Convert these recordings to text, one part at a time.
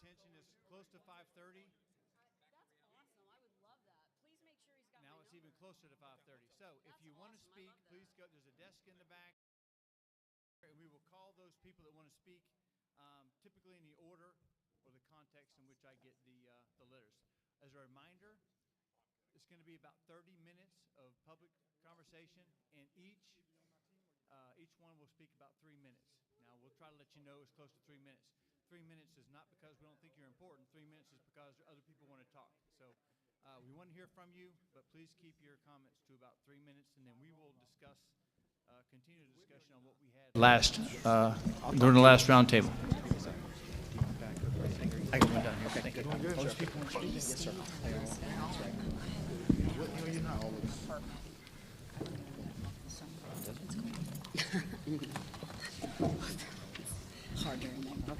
attention is close to 5:30. That's awesome. I would love that. Please make sure he's got Now my it's number. even closer to 5:30. So if That's you want to awesome. I speak, love that. please go. There's a desk in the back, and we will call those people that want to speak, typically in the order or the context in which I get the letters. As a reminder, it's going to be about 30 minutes of public conversation, and each one will speak about 3 minutes. Now, we'll try to let you know it's close to 3 minutes. 3 minutes is not because we don't think you're important. 3 minutes is because other people want to talk. So we want to hear from you, but please keep your comments to about 3 minutes, and then we will continue the discussion on what we had during the last roundtable. I can run down here. Thank you. Most people want to speak? Yes, sir. Hard to remember.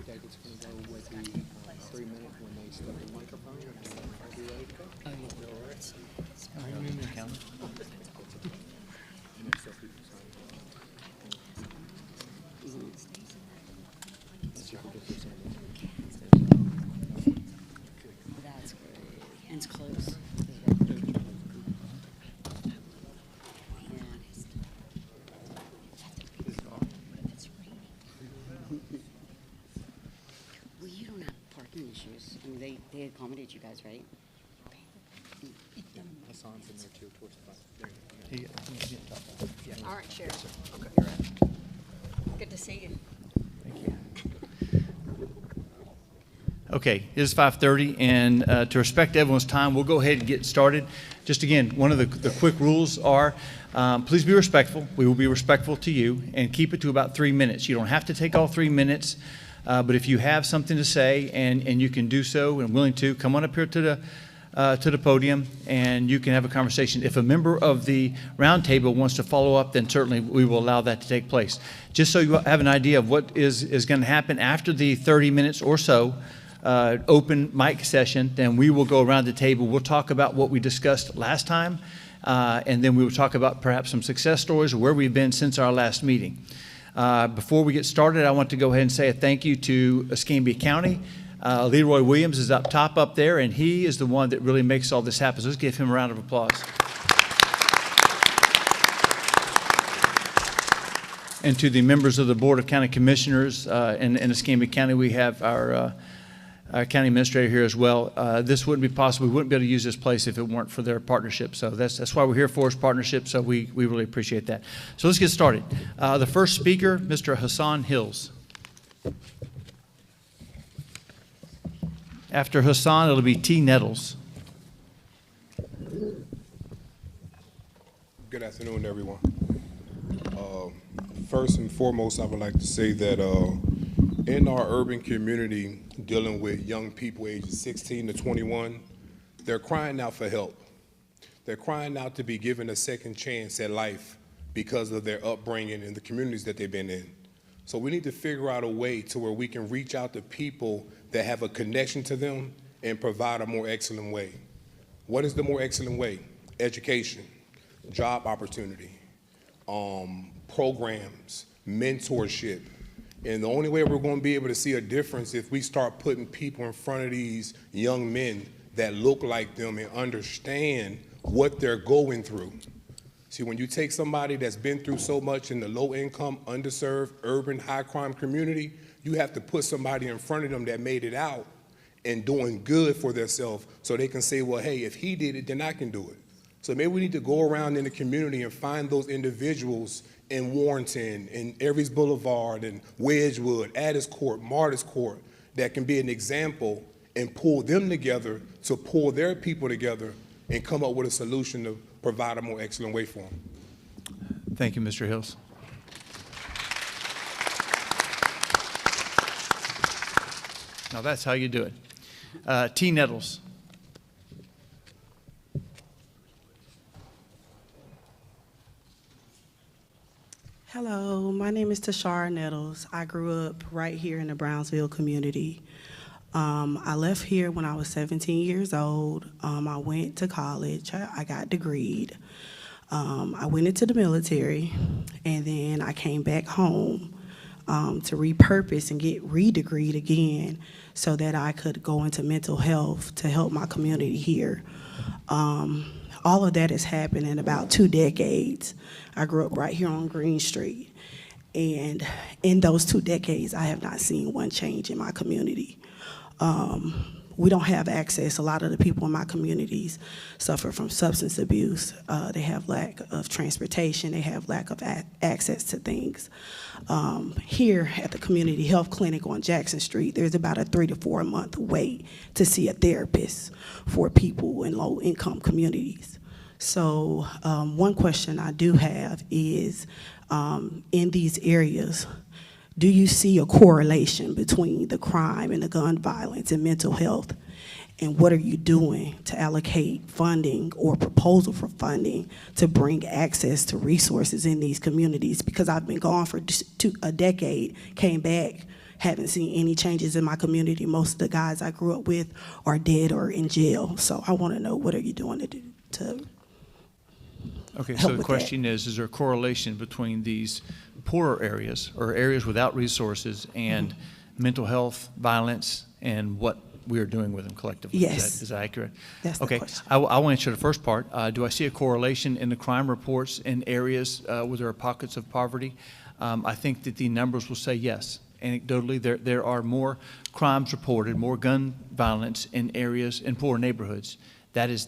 David's going to go with the 3 minutes when they start the microphone. Are you ready to go? Oh, yeah. All right. That's great. And it's close. Well, you don't have parking issues. I mean, they accommodate you guys, right? Hassan's in there too, towards the front. All right, Sheriff. Okay. You're up. Good to see you. Thank you. Okay, it is 5:30, and to respect everyone's time, we'll go ahead and get started. Just again, one of the quick rules are, please be respectful. We will be respectful to you, and keep it to about 3 minutes. You don't have to take all 3 minutes, but if you have something to say and you can do so and willing to, come on up here to the podium, and you can have a conversation. If a member of the roundtable wants to follow up, then certainly we will allow that to take place. Just so you have an idea of what is going to happen after the 30 minutes or so, open mic session, then we will go around the table. We'll talk about what we discussed last time, and then we will talk about perhaps some success stories or where we've been since our last meeting. Before we get started, I want to go ahead and say a thank you to Escambia County. Leroy Williams is up top up there, and he is the one that really makes all this happen. So let's give him a round of applause. And to the members of the Board of County Commissioners in Escambia County, we have our county administrator here as well. This wouldn't be possible. We wouldn't be able to use this place if it weren't for their partnership. So that's why we're here for, is partnership. So we really appreciate that. So let's get started. The first speaker, Mr. Hassan Hills. After Hassan, it'll be T. Nettles. Good afternoon, everyone. First and foremost, I would like to say that in our urban community, dealing with young people ages 16 to 21, they're crying out for help. They're crying out to be given a second chance at life because of their upbringing and the communities that they've been in. So we need to figure out a way to where we can reach out to people that have a connection to them and provide a more excellent way. What is the more excellent way? Education, job opportunity, programs, mentorship. And the only way we're going to be able to see a difference if we start putting people in front of these young men that look like them and understand what they're going through. See, when you take somebody that's been through so much in the low-income, underserved, urban, high-crime community, you have to put somebody in front of them that made it out and doing good for themselves so they can say, well, hey, if he did it, then I can do it. So maybe we need to go around in the community and find those individuals in Warrenton, in Aries Boulevard, and Wedgewood, Addis Court, Martis Court, that can be an example and pull them together to pull their people together and come up with a solution to provide a more excellent way for them. Thank you, Mr. Hills. Now that's how you do it. T. Nettles. Hello, my name is Tashara Nettles. I grew up right here in the Brownsville community. I left here when I was 17 years old. I went to college. I got degreed. I went into the military, and then I came back home to repurpose and get redegreed again so that I could go into mental health to help my community here. All of that has happened in about 2 decades. I grew up right here on Green Street. And in those 2 decades, I have not seen one change in my community. We don't have access. A lot of the people in my communities suffer from substance abuse. They have lack of transportation. They have lack of access to things. Here at the community health clinic on Jackson Street, there's about a 3 to 4 month wait to see a therapist for people in low income communities. So one question I do have is, in these areas, do you see a correlation between the crime and the gun violence and mental health? And what are you doing to allocate funding or proposal for funding to bring access to resources in these communities? Because I've been gone for a decade, came back, haven't seen any changes in my community. Most of the guys I grew up with are dead or in jail. So I want to know, what are you doing to do to Okay, help so the with question is there a correlation between these poorer areas or areas without resources and mental health, violence, and what we are doing with them collectively? Yes. Is that accurate? That's the okay. question. I will answer the first part. Do I see a correlation in the crime reports in areas where there are pockets of poverty? I think that the numbers will say yes. Anecdotally, there are more crimes reported, more gun violence in areas, in poor neighborhoods. That is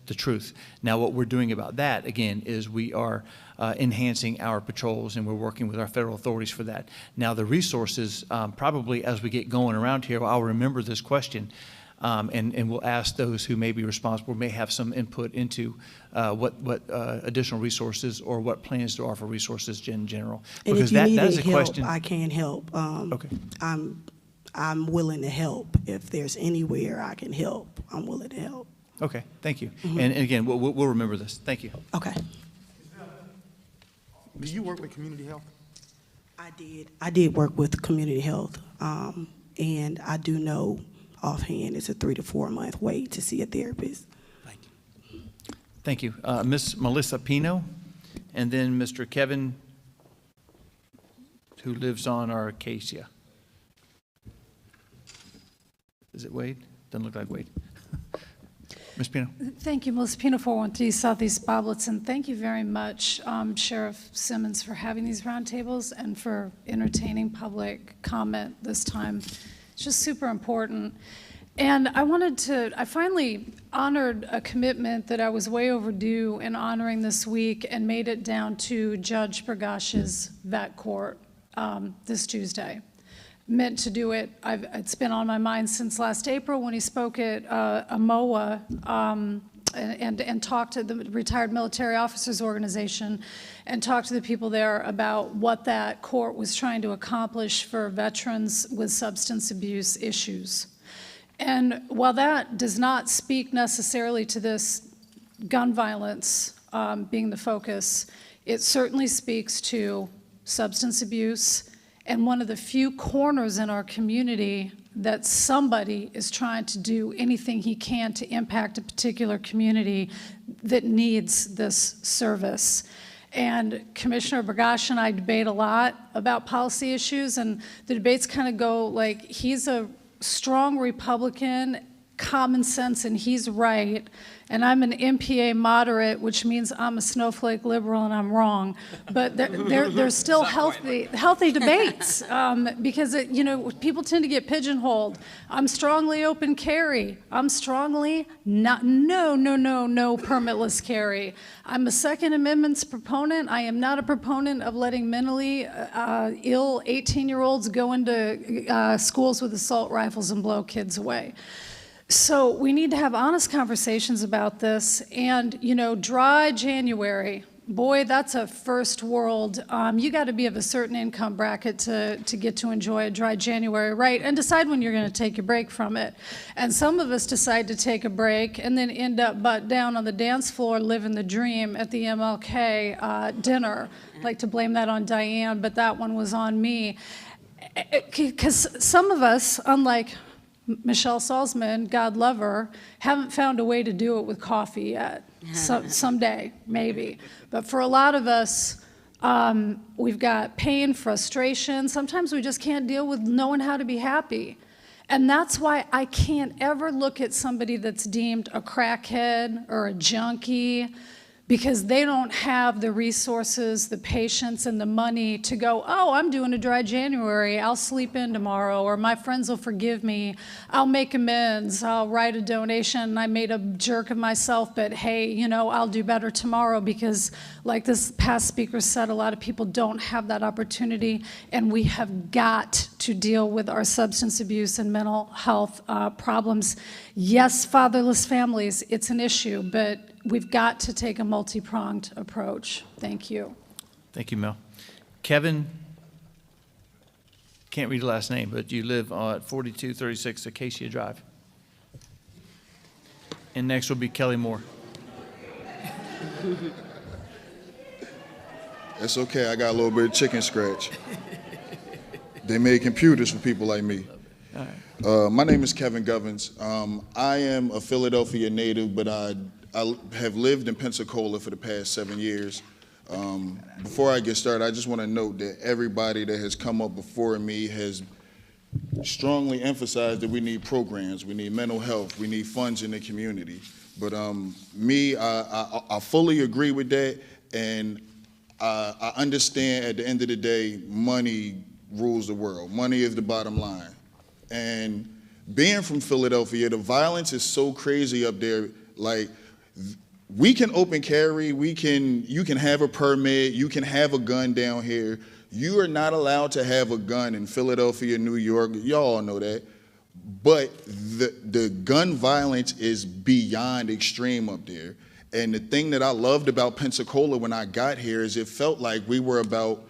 the truth. Now, what we're doing about that, again, is we are enhancing our patrols, and we're working with our federal authorities for that. Now, the resources, probably as we get going around here, I'll remember this question, and we'll ask those who may be responsible, may have some input into what additional resources or what plans there are for resources in general. And Because if you need that is any a help, question. I can help. Okay. I'm willing to help. If there's anywhere I can help, I'm willing to help. Okay, thank you. Mm-hmm. And again, we'll remember this. Thank you. Okay. Do you work with community health? I did work with community health, and I do know offhand it's a 3 to 4 month wait to see a therapist. Thank you. Ms. Melissa Pino, and then Mr. Kevin, who lives on Arcacia. Is it Wade? Doesn't look like Wade. Ms. Pino. Thank you, Melissa Pino, 413 Southeast Bobletson. Thank you very much, Sheriff Simmons, for having these roundtables and for entertaining public comment this time. It's just super important. And I finally honored a commitment that I was way overdue in honoring this week and made it down to Judge Bergash's vet court this Tuesday. Meant to do it. It's been on my mind since last April when he spoke at AMOA and talked to the Retired Military Officers Organization and talked to the people there about what that court was trying to accomplish for veterans with substance abuse issues. And while that does not speak necessarily to this gun violence being the focus, it certainly speaks to substance abuse and one of the few corners in our community that somebody is trying to do anything he can to impact a particular community that needs this service. And Commissioner Bergash and I debate a lot about policy issues, and the debates kind of go like, he's a strong Republican, common sense, and he's right, and I'm an MPA moderate, which means I'm a snowflake liberal and I'm wrong. But there's still healthy debates because people tend to get pigeonholed. I'm strongly open carry. I'm strongly no permitless carry. I'm a Second Amendment's proponent. I am not a proponent of letting mentally ill 18-year-olds go into schools with assault rifles and blow kids away. So we need to have honest conversations about this. And, dry January, boy, that's a first world. You got to be of a certain income bracket to get to enjoy a dry January, right? And decide when you're going to take a break from it. And some of us decide to take a break and then end up butt down on the dance floor living the dream at the MLK dinner. I'd like to blame that on Diane, but that one was on me. Because some of us, unlike Michelle Salzman, God love her, haven't found a way to do it with coffee yet. Someday, maybe. But for a lot of us, We've got pain, frustration. Sometimes we just can't deal with knowing how to be happy. And that's why I can't ever look at somebody that's deemed a crackhead or a junkie because they don't have the resources, the patience, and the money to go, oh, I'm doing a dry January, I'll sleep in tomorrow, or my friends will forgive me, I'll make amends, I'll write a donation, I made a jerk of myself, but hey, you know, I'll do better tomorrow, because like this past speaker said, a lot of people don't have that opportunity, and we have got to deal with our substance abuse and mental health problems. Yes, fatherless families, it's an issue, but we've got to take a multi-pronged approach. Thank you. Thank you, Mel. Kevin, can't read your last name, but you live at 4236 Acacia Drive. And next will be Kelly Moore. It's okay, I got a little bit of chicken scratch. They made computers for people like me. My name is Kevin Govins. I am a Philadelphia native, but I have lived in Pensacola for the past 7 years. Before I get started, I just want to note that everybody that has come up before me has strongly emphasized that we need programs, we need mental health, we need funds in the community. But I fully agree with that, and I understand at the end of the day, money rules the world. Money is the bottom line. And being from Philadelphia, the violence is so crazy up there. Like, we can open carry, you can have a permit, you can have a gun down here. You are not allowed to have a gun in Philadelphia, New York. Y'all know that. But the gun violence is beyond extreme up there. And the thing that I loved about Pensacola when I got here is it felt like we were about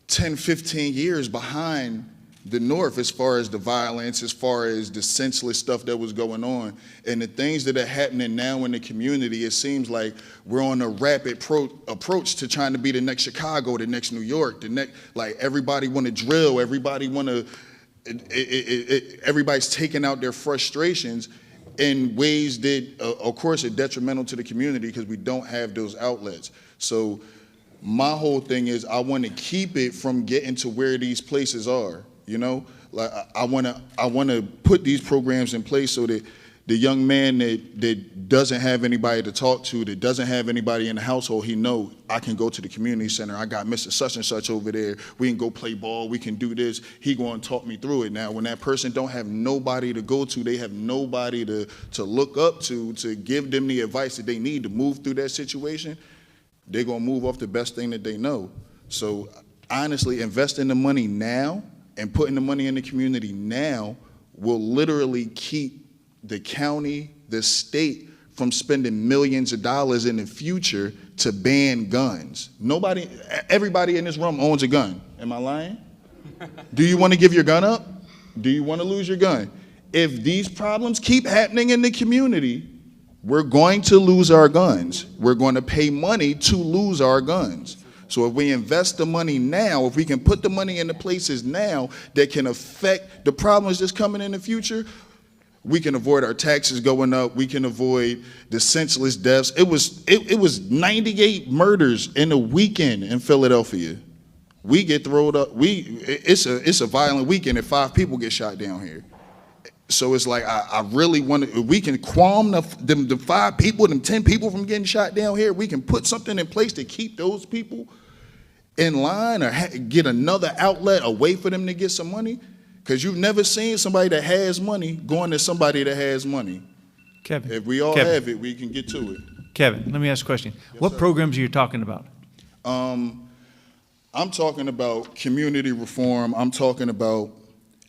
10, 15 years behind the North as far as the violence, as far as the senseless stuff that was going on. And the things that are happening now in the community, it seems like we're on a rapid approach to trying to be the next Chicago, the next New York, the next, like everybody want to drill, everybody want to, everybody's taking out their frustrations in ways that, of course, are detrimental to the community because we don't have those outlets. So my whole thing is I want to keep it from getting to where these places are. You know, like I want to put these programs in place so that the young man that doesn't have anybody to talk to, that doesn't have anybody in the household, he know I can go to the community center. I got Mr. Such and Such over there. We can go play ball. We can do this. He going to talk me through it. Now, when that person don't have nobody to go to, they have nobody to look up to give them the advice that they need to move through that situation, they're going to move off the best thing that they know. So honestly, investing the money now and putting the money in the community now will literally keep the county, the state, from spending millions of dollars in the future to ban guns. Everybody in this room owns a gun. Am I lying? Do you want to give your gun up? Do you want to lose your gun? If these problems keep happening in the community, we're going to lose our guns. We're going to pay money to lose our guns. So if we invest the money now, if we can put the money into places now that can affect the problems that's coming in the future, we can avoid our taxes going up. We can avoid the senseless deaths. It was 98 murders in a weekend in Philadelphia. We get thrown up. It's a violent weekend if 5 people get shot down here. So it's like I really want to. If we can qualm the 5 people, them 10 people from getting shot down here, we can put something in place to keep those people in line or get another outlet, a way for them to get some money. Because you've never seen somebody that has money going to somebody that has money. Kevin. If we all have it, we can get to it. Kevin, let me ask a question. What programs are you talking about? I'm talking about community reform. I'm talking about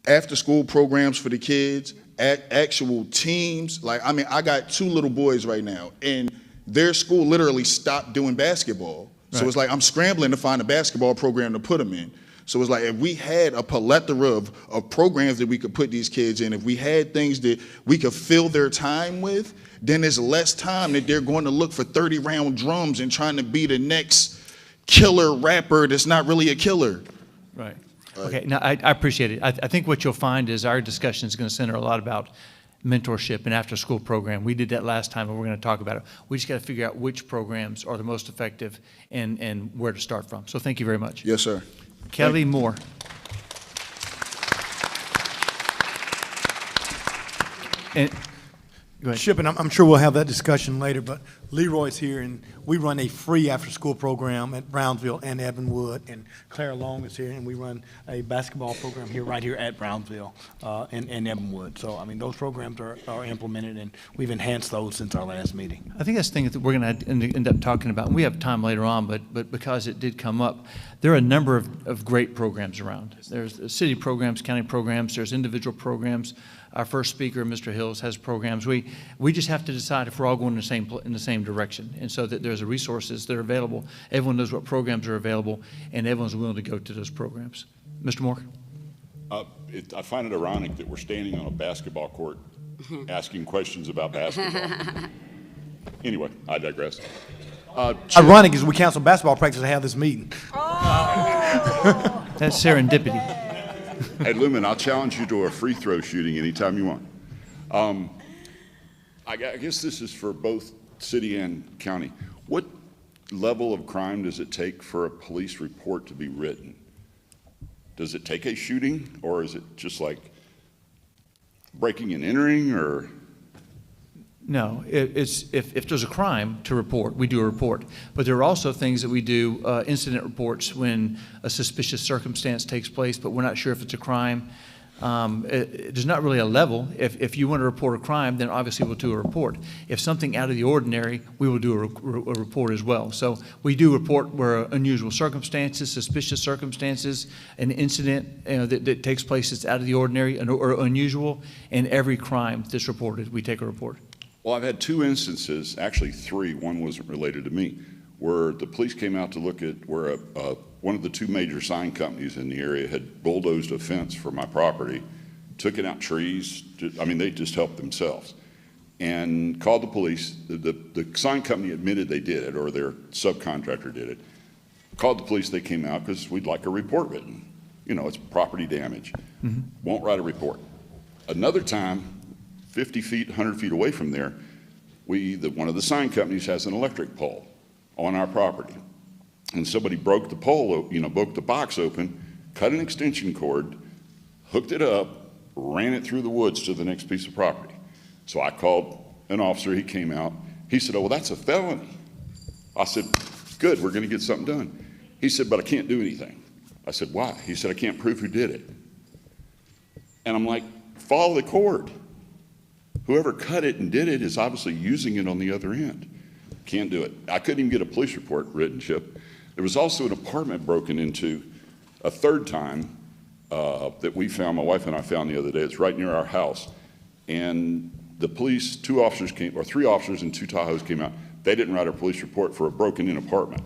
after-school programs for the kids, actual teams. Like, I mean, I got 2 little boys right now, and their school literally stopped doing basketball. So Right. it's like I'm scrambling to find a basketball program to put them in. So it's like if we had a plethora of programs that we could put these kids in, if we had things that we could fill their time with, then there's less time that they're going to look for 30-round drums and trying to be the next killer rapper that's not really a killer. Right. Okay, now I appreciate it. I think what you'll find is our discussion is going to center a lot about mentorship and after-school program. We did that last time, and we're going to talk about it. We just got to figure out which programs are the most effective and where to start from. So thank you very much. Yes, sir. Kelly Moore. And, go ahead. Chip, and I'm sure we'll have that discussion later, but Leroy's here, and we run a free after-school program at Brownsville and Evanwood, and Clara Long is here, and we run a basketball program right here at Brownsville and Evanwood. So, I mean, those programs are implemented, and we've enhanced those since our last meeting. I think that's the thing that we're going to end up talking about. And we have time later on, but because it did come up, there are a number of great programs around. There's city programs, county programs, there's individual programs. Our first speaker, Mr. Hills, has programs. We just have to decide if we're all going in the same direction, and so that there's resources that are available. Everyone knows what programs are available, and everyone's willing to go to those programs. Mr. Moore? I find it ironic that we're standing on a basketball court asking questions about basketball. Anyway, I digress. Ironic is we canceled basketball practice to have this meeting. That's serendipity. Hey, Lumen, I'll challenge you to a free throw shooting anytime you want. I guess this is for both city and county. What level of crime does it take for a police report to be written? Does it take a shooting, or is it just like breaking and entering, or? No, it's if there's a crime to report, we do a report. But there are also things that we do, incident reports when a suspicious circumstance takes place, but we're not sure if it's a crime. There's not really a level. If you want to report a crime, then obviously we'll do a report. If something out of the ordinary, we will do a report as well. So we do report where unusual circumstances, suspicious circumstances, an incident that takes place that's out of the ordinary or unusual, and every crime that's reported, we take a report. Well, I've had two instances, actually three, one wasn't related to me, where the police came out to look at where one of the two major sign companies in the area had bulldozed a fence for my property, took out trees. They just helped themselves, and called the police. The sign company admitted they did it, or their subcontractor did it. Called the police, they came out because we'd like a report written. It's property damage. Won't write a report. Another time, 50 feet, 100 feet away from there, one of the sign companies has an electric pole on our property. And somebody broke the pole, broke the box open, cut an extension cord, hooked it up, ran it through the woods to the next piece of property. So I called an officer, he came out. He said, "Oh, well, that's a felony." I said, "Good, we're gonna get something done." He said, "But I can't do anything." I said, "Why?" He said, "I can't prove who did it." And I'm like, follow the cord. Whoever cut it and did it is obviously using it on the other end. Can't do it. I couldn't even get a police report written, Chip. There was also an apartment broken into a third time that we found, my wife and I found the other day. It's right near our house. And the police, three officers and two Tahoes came out. They didn't write a police report for a broken-in apartment.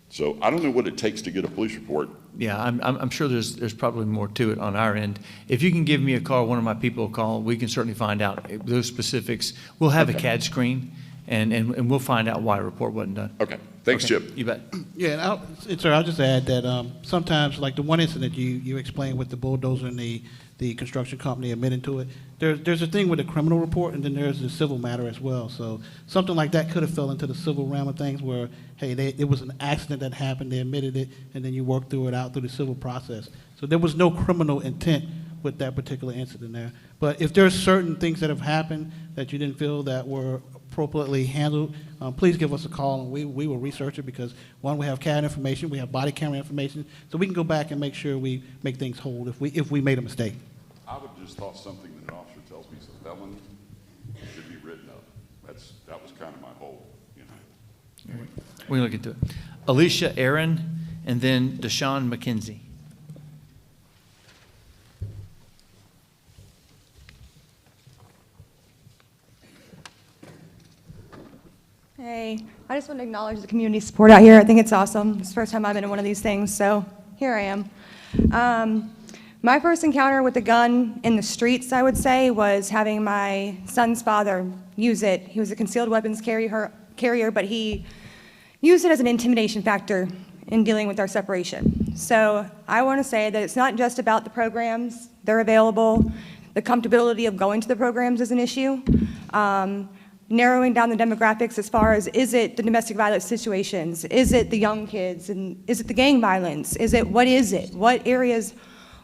So I don't know what it takes to get a police report. Yeah, I'm sure there's probably more to it on our end. If you can give me a call, one of my people will call, we can certainly find out those specifics. We'll have a CAD screen, and we'll find out why a report wasn't done. Okay, thanks, Okay. Chip. You bet. Yeah, sir, I'll just add that sometimes, like the one incident you explained with the bulldozer and the construction company admitting to it, there's a thing with a criminal report, and then there's the civil matter as well. So something like that could have fell into the civil realm of things where, hey, it was an accident that happened, they admitted it, and then you work through it out through the civil process. So there was no criminal intent with that particular incident there. But if there's certain things that have happened that you didn't feel that were appropriately handled, please give us a call, and we will research it, because one, we have CAD information, we have body camera information, so we can go back and make sure we make things whole if we made a mistake. I would just thought something that an officer tells me is a felony should be written up. That was kind of my whole, We can look into it. Alicia Aaron, and then Deshaun McKenzie. Hey, I just want to acknowledge the community support out here. I think it's awesome. It's the first time I've been in one of these things, so here I am. My first encounter with a gun in the streets, I would say, was having my son's father use it. He was a concealed weapons carrier, but he used it as an intimidation factor in dealing with our separation. So I want to say that it's not just about the programs. They're available. The comfortability of going to the programs is an issue. Narrowing down the demographics as far as, is it the domestic violence situations? Is it the young kids? And is it the gang violence? What is it? What areas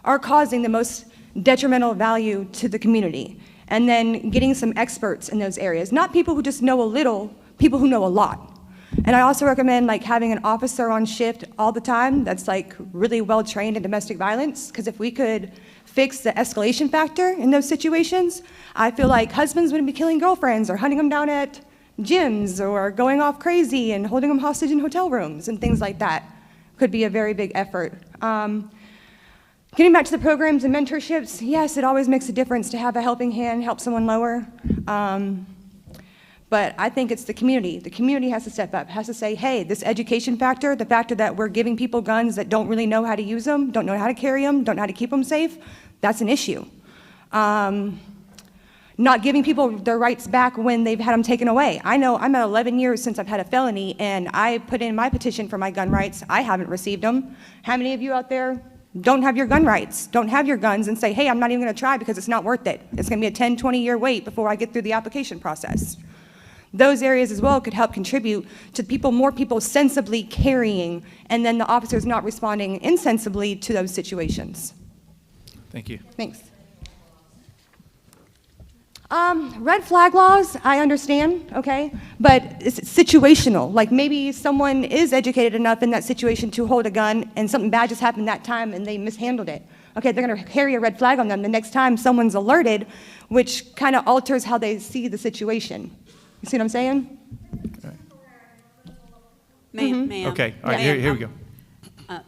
are causing the most detrimental value to the community? And then getting some experts in those areas, not people who just know a little, people who know a lot. And I also recommend like having an officer on shift all the time that's like really well trained in domestic violence, because if we could fix the escalation factor in those situations, I feel like husbands wouldn't be killing girlfriends or hunting them down at gyms or going off crazy and holding them hostage in hotel rooms and things like that. Could be a very big effort. Getting back to the programs and mentorships, yes, it always makes a difference to have a helping hand, help someone lower. But I think it's the community. The community has to step up, has to say, hey, this education factor, the factor that we're giving people guns that don't really know how to use them, don't know how to carry them, don't know how to keep them safe, that's an issue. Not giving people their rights back when they've had them taken away. I know I'm at 11 years since I've had a felony, and I put in my petition for my gun rights. I haven't received them. How many of you out there don't have your gun rights, don't have your guns, and say, hey, I'm not even gonna try because it's not worth it. It's gonna be a 10, 20-year wait before I get through the application process. Those areas as well could help contribute to more people sensibly carrying, and then the officers not responding insensibly to those situations. Thank you. Thanks. Red flag laws, I understand, okay? But it's situational. Like maybe someone is educated enough in that situation to hold a gun and something bad just happened that time and they mishandled it. Okay, they're gonna carry a red flag on them the next time someone's alerted, which kind of alters how they see the situation. You see what I'm saying? Ma'am. Okay, all right, Ma'am, here we go.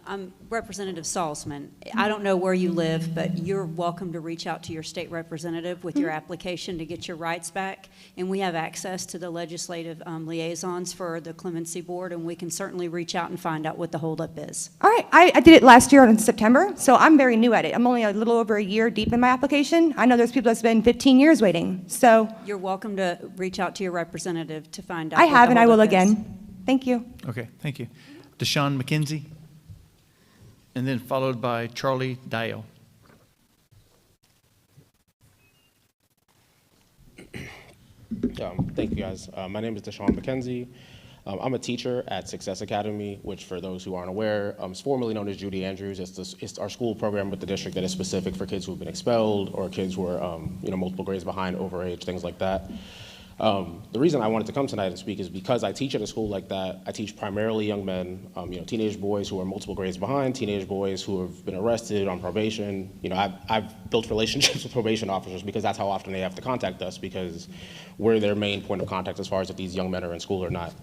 I'm Representative Salzman. I don't know where you live, but you're welcome to reach out to your state representative with your application to get your rights back. And we have access to the legislative liaisons for the Clemency Board, and we can certainly reach out and find out what the holdup is. All right, I did it last year in September, so I'm very new at it. I'm only a little over a year deep in my application. I know there's people that's been 15 years waiting, so. You're welcome to reach out to your representative to find out I what have, the and I will holdup is. again. Thank you. Okay, thank you. Deshaun McKenzie, and then followed by Charlie Dial. Thank you, guys. My name is Deshaun McKenzie. I'm a teacher at Success Academy, which, for those who aren't aware, is formerly known as Judy Andrews. It's our school program with the district that is specific for kids who have been expelled or kids who are multiple grades behind, overage, things like that. The reason I wanted to come tonight and speak is because I teach at a school like that. I teach primarily young men, teenage boys who are multiple grades behind, teenage boys who have been arrested on probation. I've built relationships with probation officers because that's how often they have to contact us, because we're their main point of contact as far as if these young men are in school or not.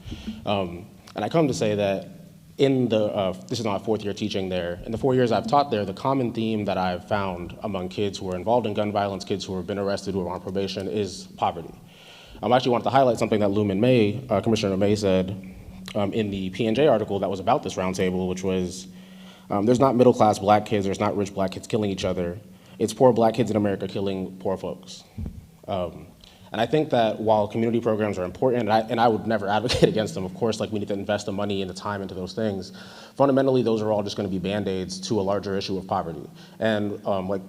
And I come to say that this is my 4th year teaching there. In the 4 years I've taught there, the common theme that I've found among kids who are involved in gun violence, kids who have been arrested, who are on probation, is poverty. I actually wanted to highlight something that Commissioner May said in the P&J article that was about this roundtable, which was, there's not middle-class black kids, there's not rich black kids killing each other. It's poor black kids in America killing poor folks. And I think that while community programs are important, and I would never advocate against them, of course, like we need to invest the money and the time into those things, fundamentally those are all just gonna be Band-Aids to a larger issue of poverty. And like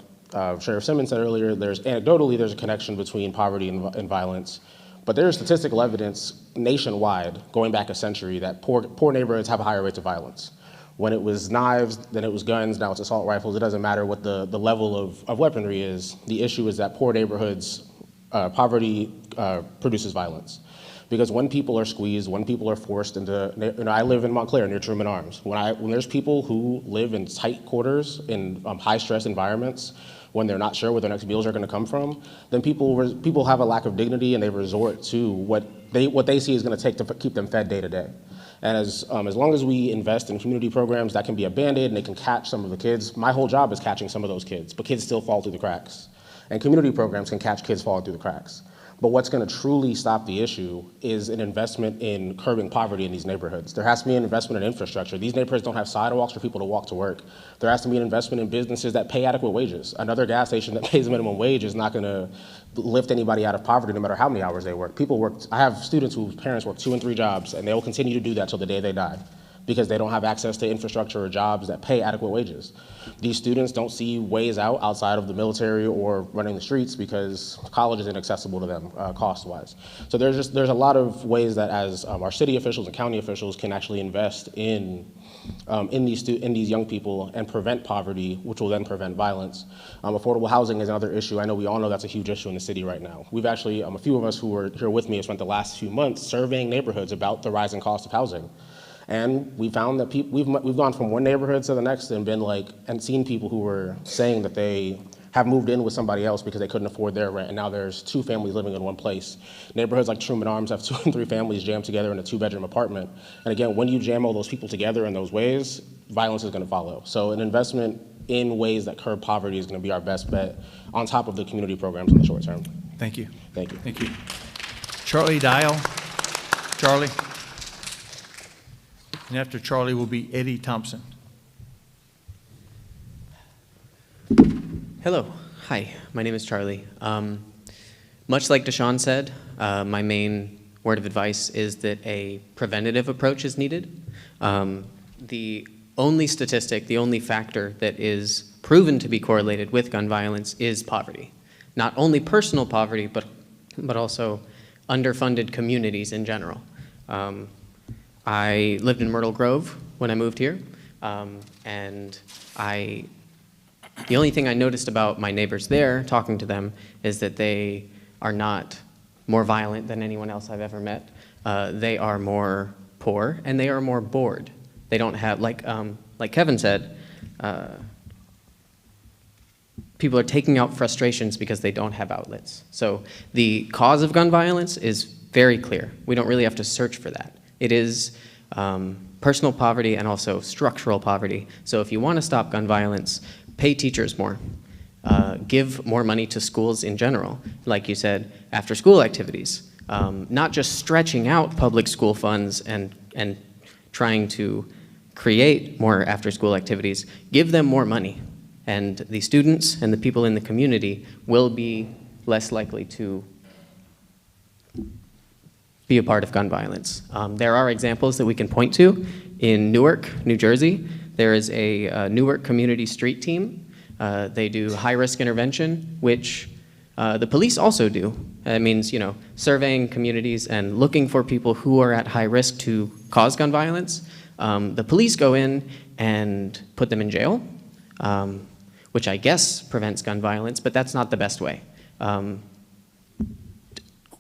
Sheriff Simmons said earlier, anecdotally, there's a connection between poverty and violence. But there is statistical evidence nationwide, going back a century, that poor neighborhoods have higher rates of violence. When it was knives, then it was guns, now it's assault rifles. It doesn't matter what the level of weaponry is. The issue is that poor neighborhoods, poverty produces violence. Because when people are squeezed, when people are forced into, I live in Montclair near Truman Arms. When there's people who live in tight quarters, in high stress environments, when they're not sure where their next meals are going to come from, then people have a lack of dignity and they resort to what they see is going to take to keep them fed day to day. And as long as we invest in community programs, that can be a Band-Aid and they can catch some of the kids. My whole job is catching some of those kids, but kids still fall through the cracks. And community programs can catch kids falling through the cracks. But what's going to truly stop the issue is an investment in curbing poverty in these neighborhoods. There has to be an investment in infrastructure. These neighborhoods don't have sidewalks for people to walk to work. There has to be an investment in businesses that pay adequate wages. Another gas station that pays minimum wage is not going to lift anybody out of poverty no matter how many hours they work. I have students whose parents work 2 and 3 jobs, and they will continue to do that till the day they die. because they don't have access to infrastructure or jobs that pay adequate wages. These students don't see ways out outside of the military or running the streets because college is inaccessible to them cost-wise. So there's a lot of ways that as our city officials and county officials can actually invest in these young people and prevent poverty, which will then prevent violence. Affordable housing is another issue. I know we all know that's a huge issue in the city right now. We've actually, a few of us who were here with me have spent the last few months surveying neighborhoods about the rising cost of housing. And we found that we've gone from one neighborhood to the next and seen people who were saying that they have moved in with somebody else because they couldn't afford their rent, and now there's 2 families living in one place. Neighborhoods like Truman Arms have 2 and 3 families jammed together in a 2-bedroom apartment. And again, when you jam all those people together in those ways, violence is gonna follow. So an investment in ways that curb poverty is gonna be our best bet on top of the community programs in the short term. Thank you. Thank you. Thank you. Charlie Dial. Charlie. And after Charlie will be Eddie Thompson. Hello. Hi, my name is Charlie. Much like Deshaun said, my main word of advice is that a preventative approach is needed. The only statistic, the only factor that is proven to be correlated with gun violence is poverty. Not only personal poverty, but also underfunded communities in general. I lived in Myrtle Grove when I moved here, and the only thing I noticed about my neighbors there, talking to them, is that they are not more violent than anyone else I've ever met. They are more poor, and they are more bored. They don't have, like Kevin said, people are taking out frustrations because they don't have outlets. So the cause of gun violence is very clear. We don't really have to search for that. It is personal poverty and also structural poverty. So if you want to stop gun violence, pay teachers more. Give more money to schools in general. Like you said, after school activities. Not just stretching out public school funds and trying to create more after school activities. Give them more money. And the students and the people in the community will be less likely to be a part of gun violence. There are examples that we can point to. In Newark, New Jersey, there is a Newark Community Street Team. They do high-risk intervention, which the police also do. That means, surveying communities and looking for people who are at high risk to cause gun violence. The police go in and put them in jail, which I guess prevents gun violence, but that's not the best way.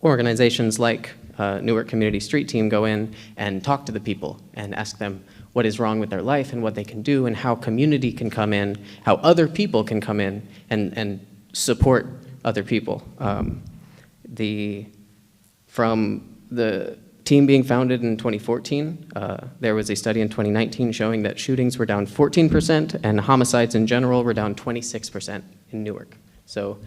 Organizations like Newark Community Street Team go in and talk to the people and ask them what is wrong with their life and what they can do and how community can come in, how other people can come in and support other people. From the team being founded in 2014, there was a study in 2019 showing that shootings were down 14% and homicides in general were down 26% in Newark. So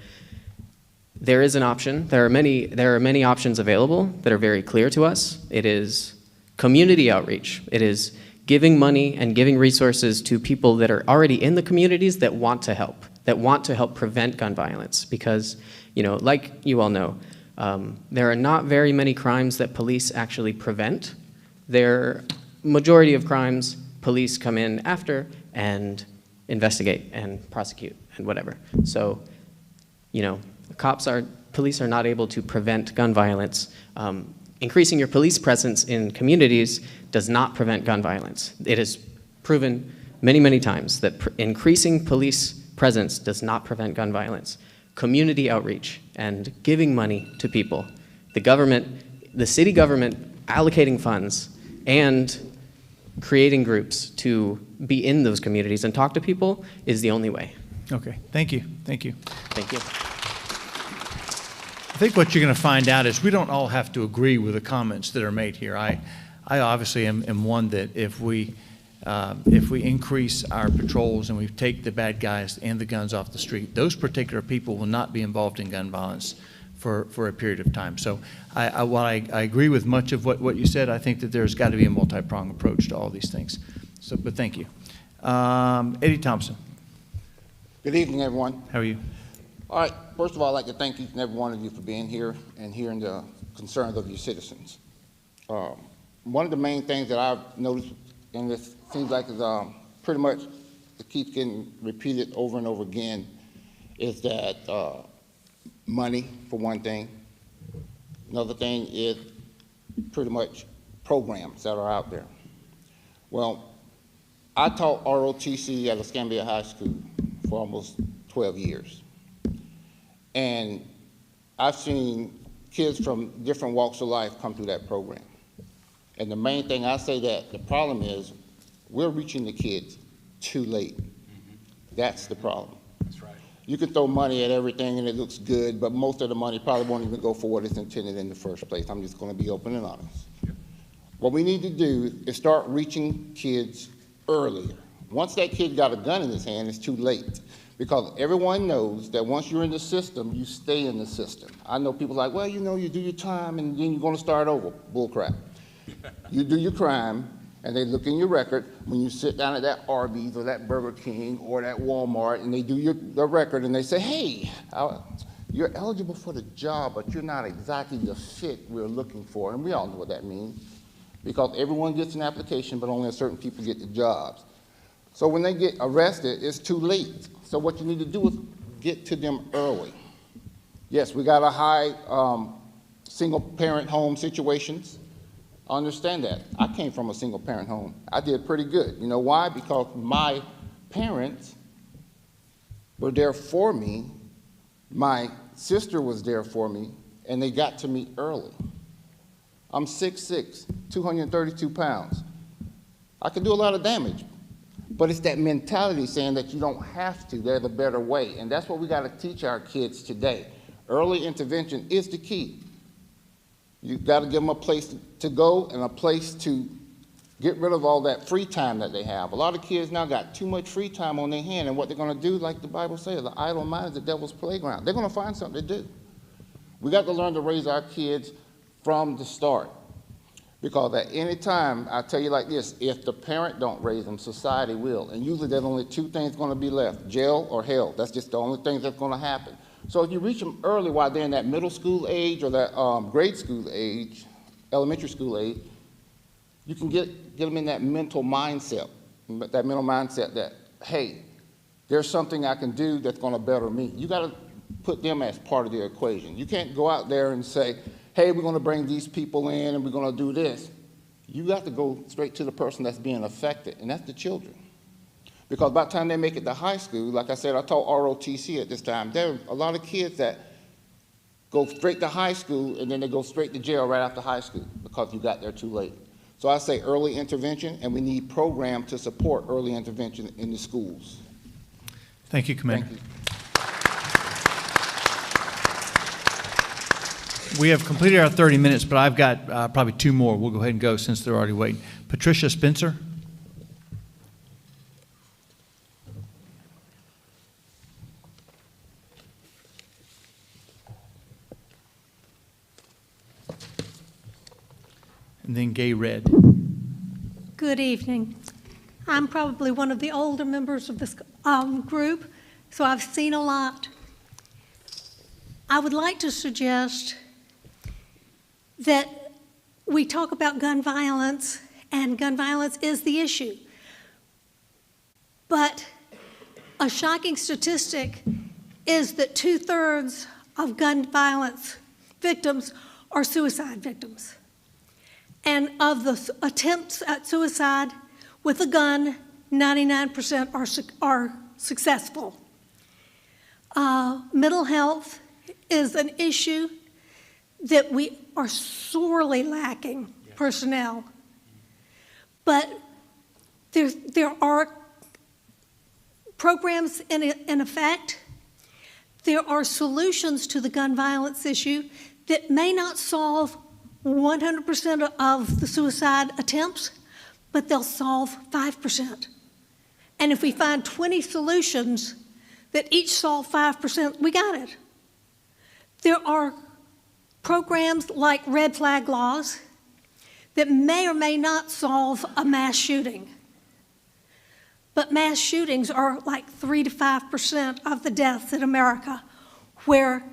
there is an option. There are many options available that are very clear to us. It is community outreach. It is giving money and giving resources to people that are already in the communities that want to help prevent gun violence. Because, like you all know, there are not very many crimes that police actually prevent. Majority of crimes, police come in after and investigate and prosecute and whatever. So, police are not able to prevent gun violence. Increasing your police presence in communities does not prevent gun violence. It is proven many, many times that increasing police presence does not prevent gun violence. Community outreach and giving money to people, the government, the city government allocating funds and creating groups to be in those communities and talk to people is the only way. Okay, thank you, thank you. Thank you. I think what you're going to find out is we don't all have to agree with the comments that are made here. I obviously am one that if we increase our patrols and we take the bad guys and the guns off the street, those particular people will not be involved in gun violence for a period of time. So while I agree with much of what you said, I think that there's got to be a multi-pronged approach to all these things. So, but thank you. Eddie Thompson. Good evening, everyone. How are you? All right. First of all, I'd like to thank each and every one of you for being here and hearing the concerns of your citizens. One of the main things that I've noticed and it seems like it's pretty much, it keeps getting repeated over and over again, is that money, for one thing. Another thing is pretty much programs that are out there. Well, I taught ROTC at Escambia High School for almost 12 years. And I've seen kids from different walks of life come through that program. And the main thing I say that the problem is we're reaching the kids too late. That's the problem. That's right. You can throw money at everything and it looks good, but most of the money probably won't even go for what it's intended in the first place. I'm just going to be open and honest. What we need to do is start reaching kids earlier. Once that kid got a gun in his hand, it's too late. Because everyone knows that once you're in the system, you stay in the system. I know people like, well, you know, you do your time and then you're going to start over. Bull crap. You do your crime, and they look in your record when you sit down at that Arby's or that Burger King or that Walmart, and they do your record, and they say, hey, you're eligible for the job, but you're not exactly the fit we're looking for. And we all know what that means, because everyone gets an application, but only certain people get the jobs. So when they get arrested, it's too late. So what you need to do is get to them early. Yes, we got a high single-parent home situations. I understand that. I came from a single-parent home. I did pretty good. You know why? Because my parents were there for me. My sister was there for me, and they got to me early. I'm 6'6", 232 pounds. I can do a lot of damage, but it's that mentality saying that you don't have to. There's a better way, and that's what we got to teach our kids today. Early intervention is the key. You've got to give them a place to go and a place to get rid of all that free time that they have. A lot of kids now got too much free time on their hand, and what they're going to do, like the Bible says, the idle mind is the devil's playground. They're going to find something to do. We got to learn to raise our kids from the start, because at any time, I tell you like this, if the parent don't raise them, society will, and usually there's only two things going to be left, jail or hell. That's just the only thing that's going to happen. So if you reach them early while they're in that middle school age or that grade school age, elementary school age, you can get them in that mental mindset that, hey, there's something I can do that's going to better me. You got to put them as part of the equation. You can't go out there and say, hey, we're going to bring these people in and we're going to do this. You got to go straight to the person that's being affected, and that's the children. Because by the time they make it to high school, like I said, I taught ROTC at this time, there are a lot of kids that go straight to high school and then they go straight to jail right after high school because you got there too late. So I say early intervention, and we need programs to support early intervention in the schools. Thank you, Commander. Thank you. We have completed our 30 minutes, but I've got probably two more. We'll go ahead and go since they're already waiting. Patricia Spencer. And then Gay Red. Good evening. I'm probably one of the older members of this group, so I've seen a lot. I would like to suggest that we talk about gun violence, and gun violence is the issue. But a shocking statistic is that 2/3 of gun violence victims are suicide victims. And of the attempts at suicide with a gun, 99% are successful. Mental health is an issue that we are sorely lacking personnel. But there are programs in effect. There are solutions to the gun violence issue that may not solve 100% of the suicide attempts, but they'll solve 5%. And if we find 20 solutions that each solve 5%, we got it. There are programs like red flag laws that may or may not solve a mass shooting. But mass shootings are like 3 to 5% of the deaths in America, where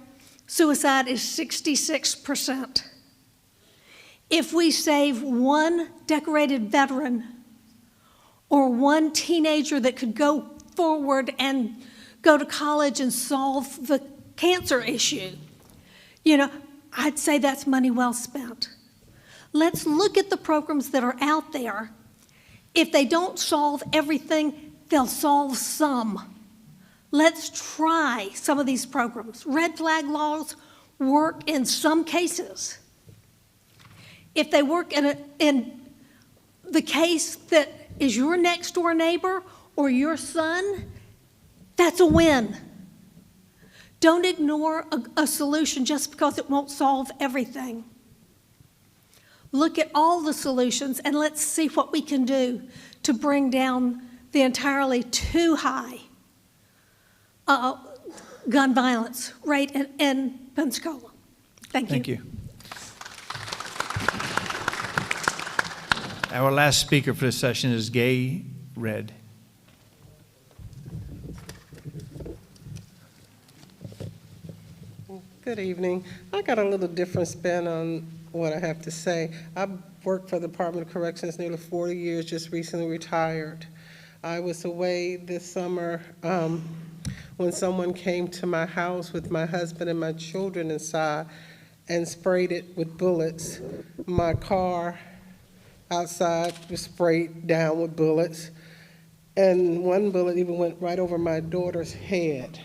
suicide is 66%. If we save one decorated veteran or one teenager that could go forward and go to college and solve the cancer issue. You know, I'd say that's money well spent. Let's look at the programs that are out there. If they don't solve everything, they'll solve some. Let's try some of these programs. Red flag laws work in some cases. If they work in the case that is your next door neighbor or your son, that's a win. Don't ignore a solution just because it won't solve everything. Look at all the solutions and let's see what we can do to bring down the entirely too high gun violence rate in Pensacola. Thank you. Thank you. Our last speaker for this session is Gay Red. Good evening. I got a little different spin on what I have to say. I've worked for the Department of Corrections nearly 40 years, just recently retired. I was away this summer when someone came to my house with my husband and my children inside and sprayed it with bullets. My car outside was sprayed down with bullets, and one bullet even went right over my daughter's head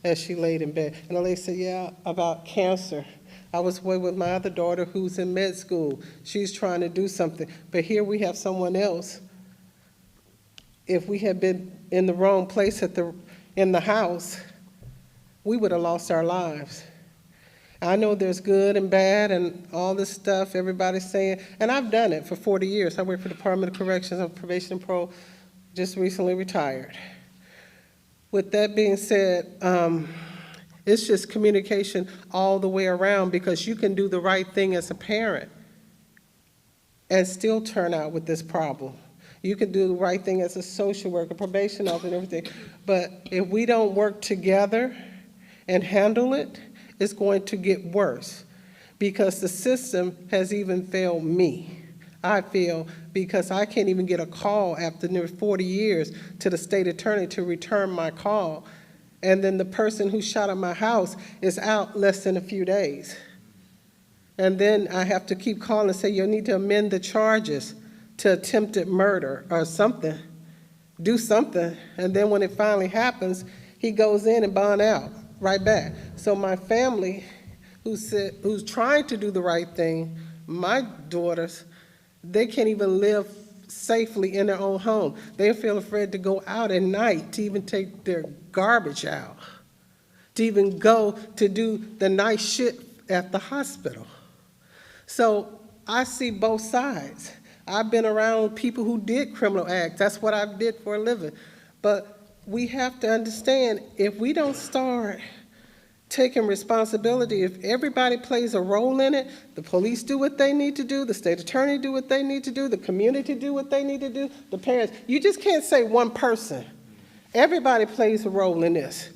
as she laid in bed. And the lady said, yeah, about cancer. I was away with my other daughter who's in med school. She's trying to do something. But here we have someone else. If we had been in the wrong place in the house, we would have lost our lives. I know there's good and bad and all this stuff everybody's saying, and I've done it for 40 years. I worked for the Department of Corrections. I'm probation and parole, just recently retired. With that being said, it's just communication all the way around, because you can do the right thing as a parent and still turn out with this problem. You can do the right thing as a social worker, probation officer, and everything. But if we don't work together and handle it, it's going to get worse, because the system has even failed me. I feel, because I can't even get a call after nearly 40 years to the state attorney to return my call. And then the person who shot at my house is out less than a few days. And then I have to keep calling and say, you need to amend the charges to attempted murder or something. Do something. And then when it finally happens, he goes in and bond out right back. So my family, who's trying to do the right thing, my daughters, they can't even live safely in their own home. They feel afraid to go out at night to even take their garbage out, to even go to do the nice shit at the hospital. So I see both sides. I've been around people who did criminal acts. That's what I did for a living. But we have to understand, if we don't start taking responsibility, if everybody plays a role in it, the police do what they need to do, the state attorney do what they need to do, the community do what they need to do, the parents. You just can't say one person. Everybody plays a role in this.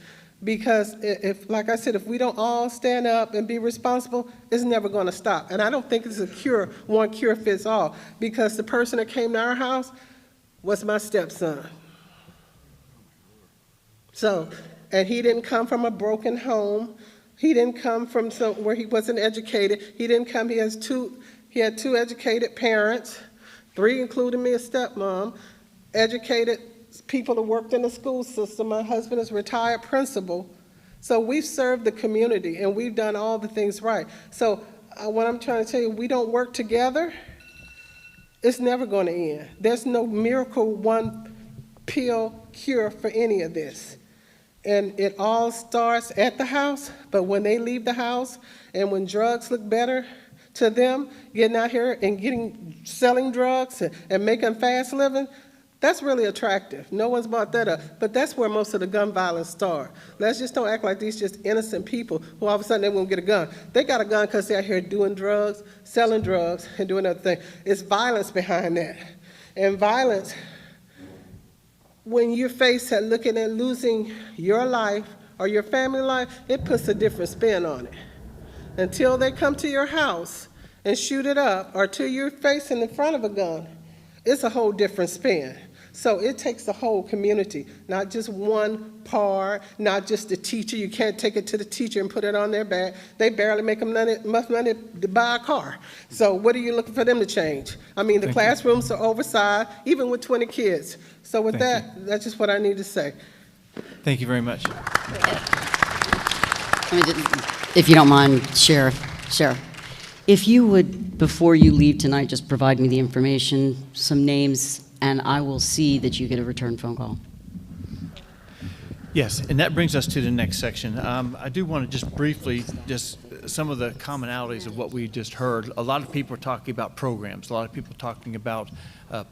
Because if, like I said, if we don't all stand up and be responsible, it's never going to stop. And I don't think it's a cure, one cure fits all. Because the person that came to our house was my stepson. So, and he didn't come from a broken home. He didn't come from somewhere he wasn't educated. He had two educated parents, 3 including me, a stepmom, educated people that worked in the school system. My husband is a retired principal. So we've served the community and we've done all the things right. So what I'm trying to tell you, we don't work together, it's never going to end. There's no miracle one pill cure for any of this. And it all starts at the house, but when they leave the house and when drugs look better to them, getting out here and selling drugs and making fast living, that's really attractive. No one's brought that up, but that's where most of the gun violence starts. Let's just don't act like these just innocent people who all of a sudden they won't get a gun. They got a gun because they're out here doing drugs, selling drugs, and doing other things. It's violence behind that. And violence, when you're faced at looking at losing your life or your family life, it puts a different spin on it. Until they come to your house and shoot it up, or till you're facing in front of a gun, it's a whole different spin. So it takes the whole community, not just one part, not just the teacher. You can't take it to the teacher and put it on their back. They barely make enough money to buy a car. So what are you looking for them to change? I mean, the classrooms are oversized, even with 20 kids. So with that, that's just what I need to say. Thank you very much. If you don't mind, Sheriff, if you would, before you leave tonight, just provide me the information, some names, and I will see that you get a return phone call. Yes, and that brings us to the next section. I do want to just briefly, just some of the commonalities of what we just heard. A lot of people are talking about programs. A lot of people are talking about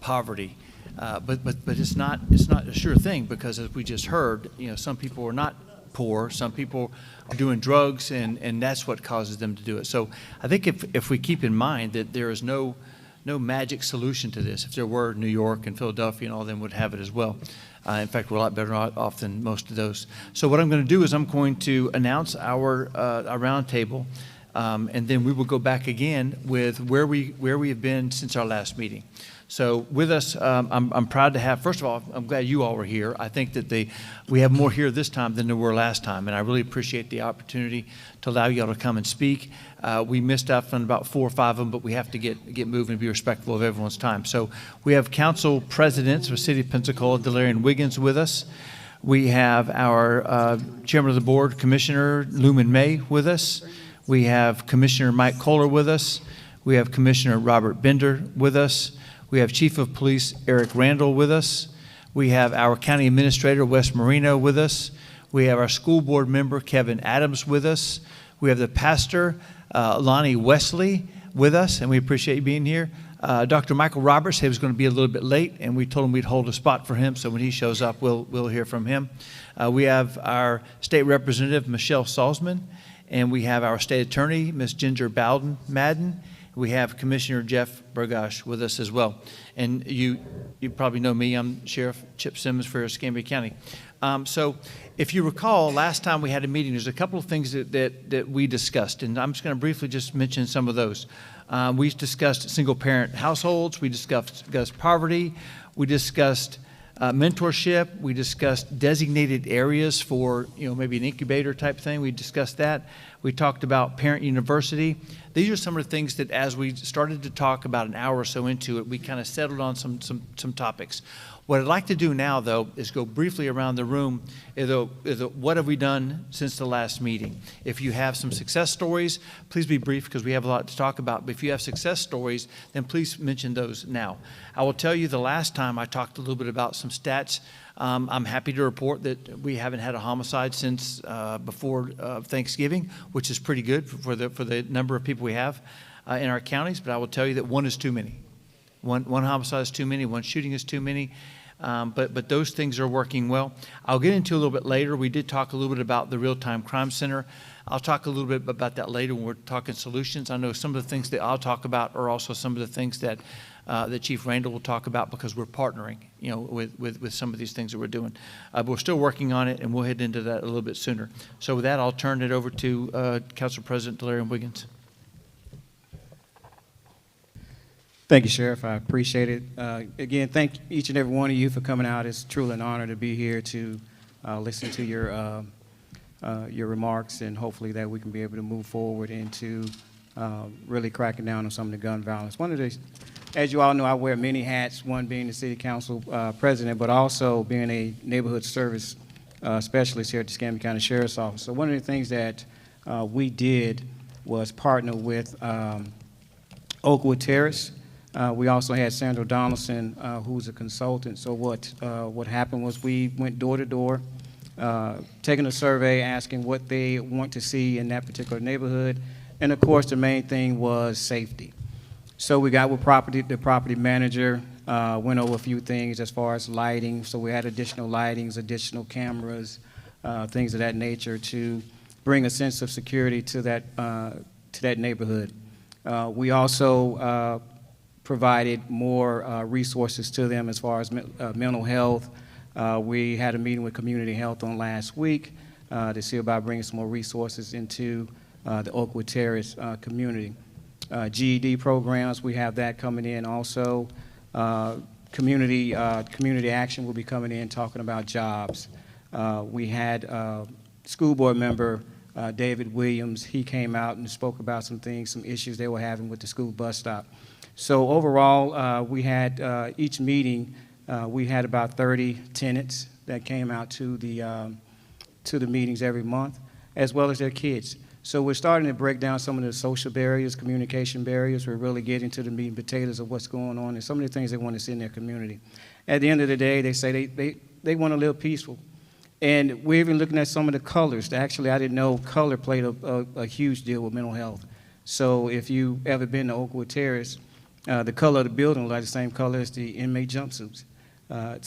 poverty. But it's not a sure thing, because as we just heard, some people are not poor, some people are doing drugs, and that's what causes them to do it. So I think if we keep in mind that there is no magic solution to this. If there were, New York and Philadelphia and all of them would have it as well. In fact, we're a lot better off than most of those. So what I'm going to do is I'm going to announce our roundtable, and then we will go back again with where we have been since our last meeting. So with us, I'm proud to have, first of all, I'm glad you all were here. I think that we have more here this time than there were last time, and I really appreciate the opportunity to allow you all to come and speak. We missed out on about 4 or 5 of them, but we have to get moving and be respectful of everyone's time. So we have Council Presidents of the City of Pensacola, Delarian Wiggins, with us. We have our Chairman of the Board, Commissioner Lumen May, with us. We have Commissioner Mike Kohler with us. We have Commissioner Robert Bender with us. We have Chief of Police Eric Randall with us. We have our County Administrator Wes Marino with us. We have our school board member Kevin Adams with us. We have the pastor Lonnie Wesley with us, and we appreciate you being here. Dr. Michael Roberts, he was going to be a little bit late, and we told him we'd hold a spot for him, so when he shows up, we'll hear from him. We have our State Representative Michelle Salzman, and we have our State Attorney, Ms. Ginger Bowden Madden. We have Commissioner Jeff Burgash with us as well. And you probably know me. I'm Sheriff Chip Simmons for Escambia County. So if you recall, last time we had a meeting, there's a couple of things that we discussed, and I'm just going to briefly just mention some of those. We discussed single-parent households. We discussed poverty. We discussed mentorship. We discussed designated areas for, maybe an incubator type thing. We discussed that. We talked about Parent University. These are some of the things that, as we started to talk about an hour or so into it, we kind of settled on some topics. What I'd like to do now, though, is go briefly around the room. What have we done since the last meeting? If you have some success stories, please be brief, because we have a lot to talk about. But if you have success stories, then please mention those now. I will tell you, the last time I talked a little bit about some stats. I'm happy to report that we haven't had a homicide since before Thanksgiving, which is pretty good for the number of people we have in our counties. But I will tell you that one is too many. One homicide is too many. One shooting is too many. But those things are working well. I'll get into a little bit later. We did talk a little bit about the Real-Time Crime Center. I'll talk a little bit about that later when we're talking solutions. I know some of the things that I'll talk about are also some of the things that Chief Randall will talk about, because we're partnering, with some of these things that we're doing. But we're still working on it, and we'll head into that a little bit sooner. So with that, I'll turn it over to Council President Delarian Wiggins. Thank you, Sheriff. I appreciate it. Again, thank each and every one of you for coming out. It's truly an honor to be here to listen to your remarks, and hopefully that we can be able to move forward into really cracking down on some of the gun violence. One of the, as you all know, I wear many hats, one being the City Council President, but also being a neighborhood service specialist here at the Escambia County Sheriff's Office. So one of the things that we did was partner with Oakwood Terrace. We also had Sandra Donaldson, who's a consultant. So what happened was we went door to door, taking a survey, asking what they want to see in that particular neighborhood. And of course, the main thing was safety. So we got with the property manager, went over a few things as far as lighting. So we had additional lightings, additional cameras, things of that nature to bring a sense of security to that neighborhood. We also provided more resources to them as far as mental health. We had a meeting with Community Health on last week to see about bringing some more resources into the Oakwood Terrace community. GED programs, we have that coming in also. community action will be coming in talking about jobs. We had school board member David Williams. He came out and spoke about some things, some issues they were having with the school bus stop. So overall, we had each meeting, we had about 30 tenants that came out to the meetings every month, as well as their kids. So we're starting to break down some of the social barriers, communication barriers. We're really getting to the meat and potatoes of what's going on and some of the things they want to see in their community. At the end of the day, they say they want to live peaceful. And we're even looking at some of the colors. Actually, I didn't know color played a huge deal with mental health. So if you've ever been to Oakwood Terrace, the color of the building will like the same color as the inmate jumpsuits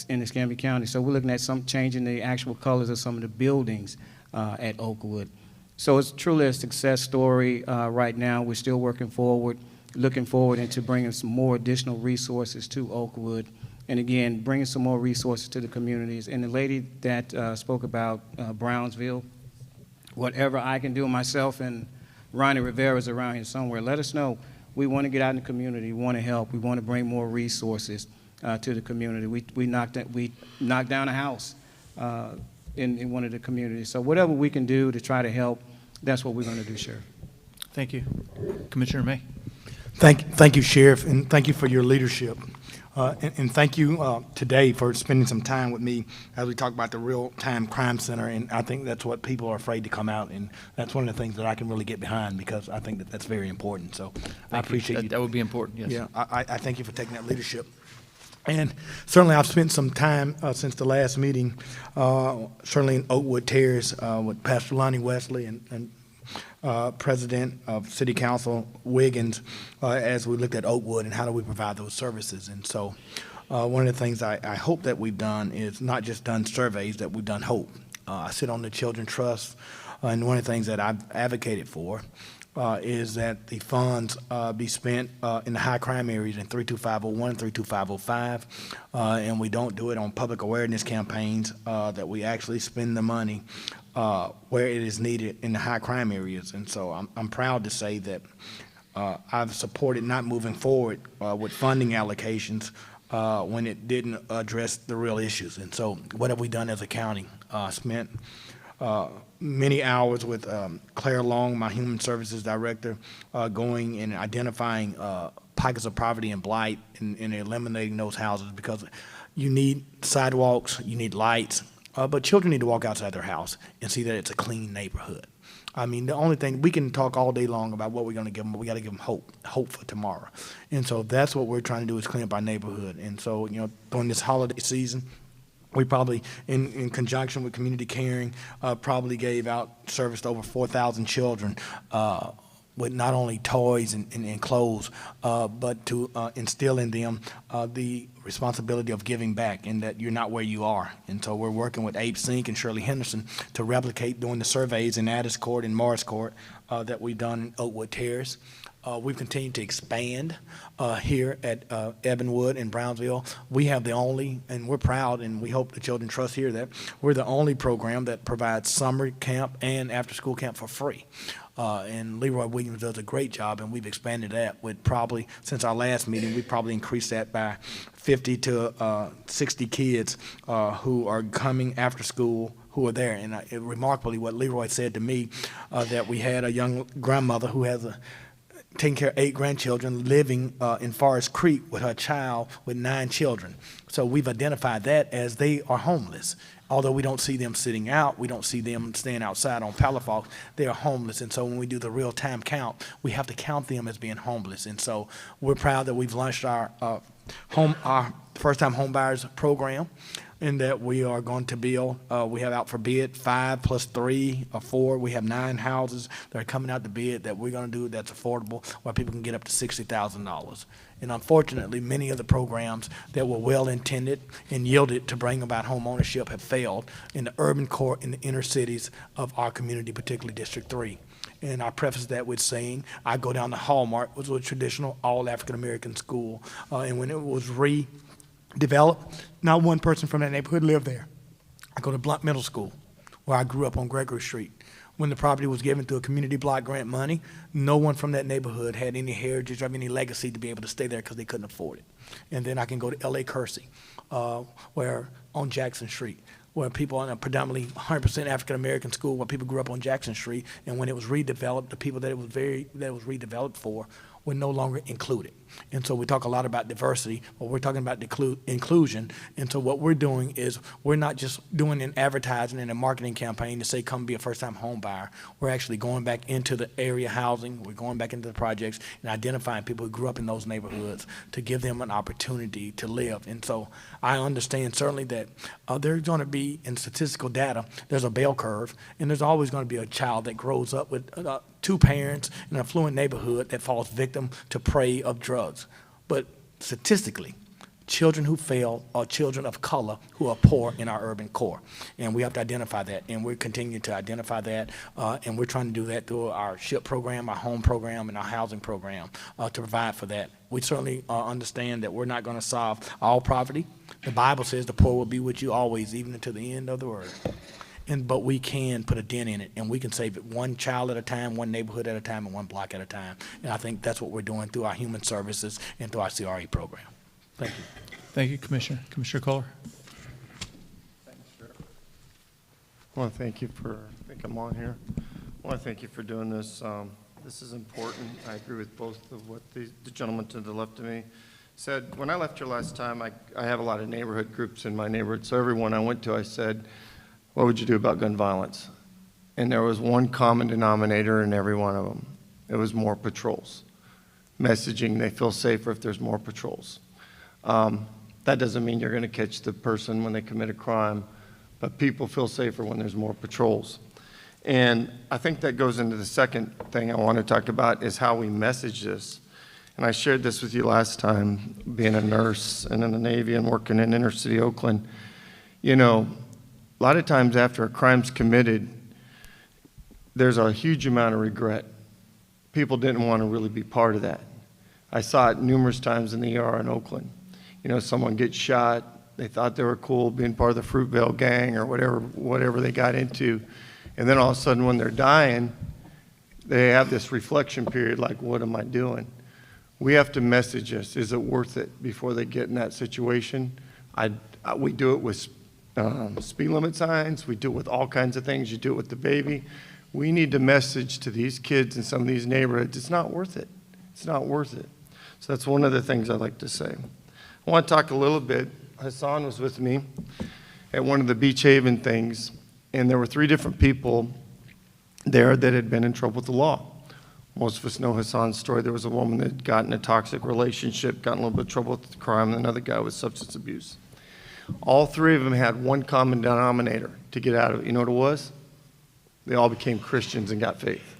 in Escambia County. So we're looking at some changing the actual colors of some of the buildings at Oakwood. So it's truly a success story right now. We're still working forward, looking forward into bringing some more additional resources to Oakwood. And again, bringing some more resources to the communities. And the lady that spoke about Brownsville, whatever I can do myself and Ronnie Rivera's around here somewhere, let us know. We want to get out in the community. We want to help. We want to bring more resources to the community. We knocked down a house in one of the communities. So whatever we can do to try to help, that's what we're going to do, Sheriff. Thank you. Commissioner May. Thank you, Sheriff, and thank you for your leadership. And thank you today for spending some time with me as we talk about the Real-Time Crime Center. And I think that's what people are afraid to come out. And that's one of the things that I can really get behind because I think that that's very important. So I appreciate you. That would be important, yes. Yeah, I thank you for taking that leadership. And certainly I've spent some time since the last meeting, certainly in Oakwood Terrace with Pastor Lonnie Wesley and President of City Council Wiggins as we looked at Oakwood and how do we provide those services. And so one of the things I hope that we've done is not just done surveys, that we've done hope. I sit on the Children Trust, and one of the things that I've advocated for is that the funds be spent in the high crime areas in 32501, 32505, and we don't do it on public awareness campaigns, that we actually spend the money where it is needed in the high crime areas. And so I'm proud to say that I've supported not moving forward with funding allocations when it didn't address the real issues. And so what have we done as a county? Spent many hours with Claire Long, my Human Services Director, going and identifying pockets of poverty and blight and eliminating those houses because you need sidewalks, you need lights, but children need to walk outside their house and see that it's a clean neighborhood. I mean, the only thing, we can talk all day long about what we're going to give them, but we got to give them hope for tomorrow. And so that's what we're trying to do is clean up our neighborhood. And so, you know, during this holiday season, we probably, in conjunction with Community Caring, probably gave out service to over 4,000 children with not only toys and clothes, but to instill in them the responsibility of giving back and that you're not where you are. And so we're working with Abe Sink and Shirley Henderson to replicate doing the surveys in Addis Court and Morris Court that we've done in Oakwood Terrace. We've continued to expand here at Evanwood and Brownsville. We have the only, and we're proud, and we hope the Children Trust hear that, we're the only program that provides summer camp and after-school camp for free. And Leroy Williams does a great job, and we've expanded that with probably, since our last meeting, we probably increased that by 50 to 60 kids who are coming after school who are there. And remarkably, what Leroy said to me, that we had a young grandmother who has taking care of 8 grandchildren living in Forest Creek with her child with 9 children. So we've identified that as they are homeless. Although we don't see them sitting out, we don't see them staying outside on Palafox, they are homeless. And so when we do the real-time count, we have to count them as being homeless. And so we're proud that we've launched our first-time home buyers program, and that we are going to build, we have out for bid 5 plus 3 or 4. We have 9 houses that are coming out to bid that we're going to do that's affordable, where people can get up to $60,000. And unfortunately, many of the programs that were well-intended and yielded to bring about home ownership have failed in the urban core in the inner cities of our community, particularly District 3. And I preface that with saying, I go down to Hallmark, which was a traditional all-African-American school, and when it was redeveloped, not one person from that neighborhood lived there. I go to Blunt Middle School, where I grew up on Gregory Street. when the property was given through a community block grant money, no one from that neighborhood had any heritage or any legacy to be able to stay there because they couldn't afford it. And then I can go to L.A. Kersey, where on Jackson Street, where people in a predominantly 100% African-American school, where people grew up on Jackson Street, and when it was redeveloped, the people that it was redeveloped for were no longer included. And so we talk a lot about diversity, but we're talking about inclusion. And so what we're doing is we're not just doing an advertising and a marketing campaign to say, come be a first-time home buyer. We're actually going back into the area housing. We're going back into the projects and identifying people who grew up in those neighborhoods to give them an opportunity to live. And so I understand certainly that there's going to be, in statistical data, there's a bell curve, and there's always going to be a child that grows up with two parents in an affluent neighborhood that falls victim to prey of drugs. But statistically, children who fail are children of color who are poor in our urban core. And we have to identify that, and we're continuing to identify that, and we're trying to do that through our SHIP program, our home program, and our housing program to provide for that. We certainly understand that we're not going to solve all poverty. The Bible says the poor will be with you always, even until the end of the world. But we can put a dent in it, and we can save it one child at a time, one neighborhood at a time, and one block at a time. And I think that's what we're doing through our human services and through our CRE program. Thank you. Thank you, Commissioner. Commissioner Kohler? I want to thank you for, I think I'm on here. I want to thank you for doing this. This is important. I agree with both of what the gentleman to the left of me said. When I left here last time, I have a lot of neighborhood groups in my neighborhood. So everyone I went to, I said, what would you do about gun violence? And there was one common denominator in every one of them. It was more patrols. Messaging, they feel safer if there's more patrols. That doesn't mean you're going to catch the person when they commit a crime, but people feel safer when there's more patrols. And I think that goes into the second thing I want to talk about is how we message this. And I shared this with you last time, being a nurse and in the Navy and working in inner city Oakland. You know, a lot of times after a crime's committed, there's a huge amount of regret. People didn't want to really be part of that. I saw it numerous times in the ER in Oakland. You know, someone gets shot, they thought they were cool being part of the Fruitvale gang or whatever they got into. And then all of a sudden when they're dying, they have this reflection period like, what am I doing? We have to message us, is it worth it before they get in that situation? We do it with speed limit signs, we do it with all kinds of things, you do it with the baby. We need to message to these kids in some of these neighborhoods, it's not worth it. It's not worth it. So that's one of the things I'd like to say. I want to talk a little bit. Hassan was with me at one of the Beach Haven things, and there were 3 different people there that had been in trouble with the law. Most of us know Hassan's story. There was a woman that got in a toxic relationship, got in a little bit of trouble with crime, and another guy with substance abuse. All 3 of them had one common denominator to get out of it. You know what it was? They all became Christians and got faith.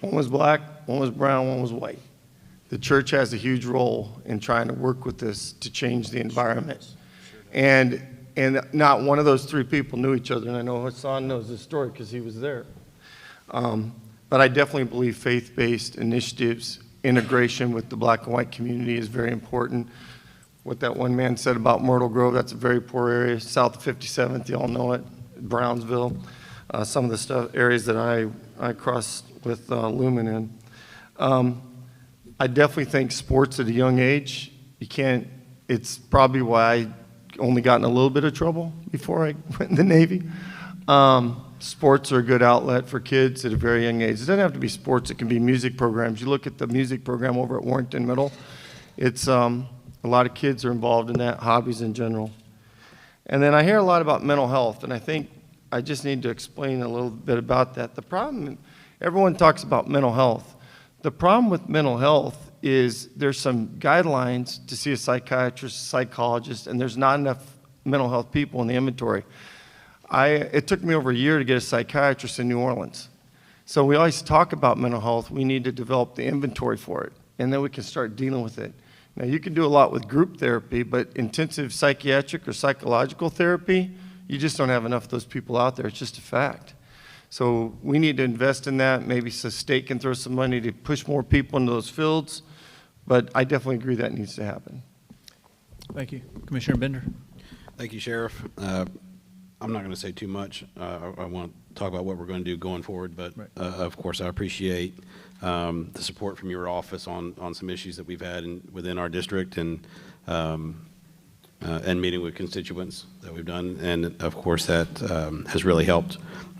One was black, one was brown, one was white. The church has a huge role in trying to work with this to change the environment. And not one of those 3 people knew each other, and I know Hassan knows this story because he was there. But I definitely believe faith-based initiatives, integration with the black and white community is very important. What that one man said about Myrtle Grove, that's a very poor area, south of 57th, you all know it, Brownsville, some of the areas that I crossed with Lumen in. I definitely think sports at a young age, it's probably why I only got in a little bit of trouble before I went in the Navy. Sports are a good outlet for kids at a very young age. It doesn't have to be sports, it can be music programs. You look at the music program over at Warrington Middle, it's a lot of kids are involved in that, hobbies in general. And then I hear a lot about mental health, and I think I just need to explain a little bit about that. The problem, everyone talks about mental health. The problem with mental health is there's some guidelines to see a psychiatrist, psychologist, and there's not enough mental health people in the inventory. It took me over a year to get a psychiatrist in New Orleans. So we always talk about mental health. We need to develop the inventory for it, and then we can start dealing with it. Now, you can do a lot with group therapy, but intensive psychiatric or psychological therapy, you just don't have enough of those people out there. It's just a fact. So we need to invest in that. Maybe the state can throw some money to push more people into those fields, but I definitely agree that needs to happen. Thank you. Commissioner Bender. Thank you, Sheriff. I'm not going to say too much. I want talk about what we're going to do going forward. But of course, I appreciate the support from your office on some issues that we've had within our district, and meeting with constituents that we've done. And of course, that has really helped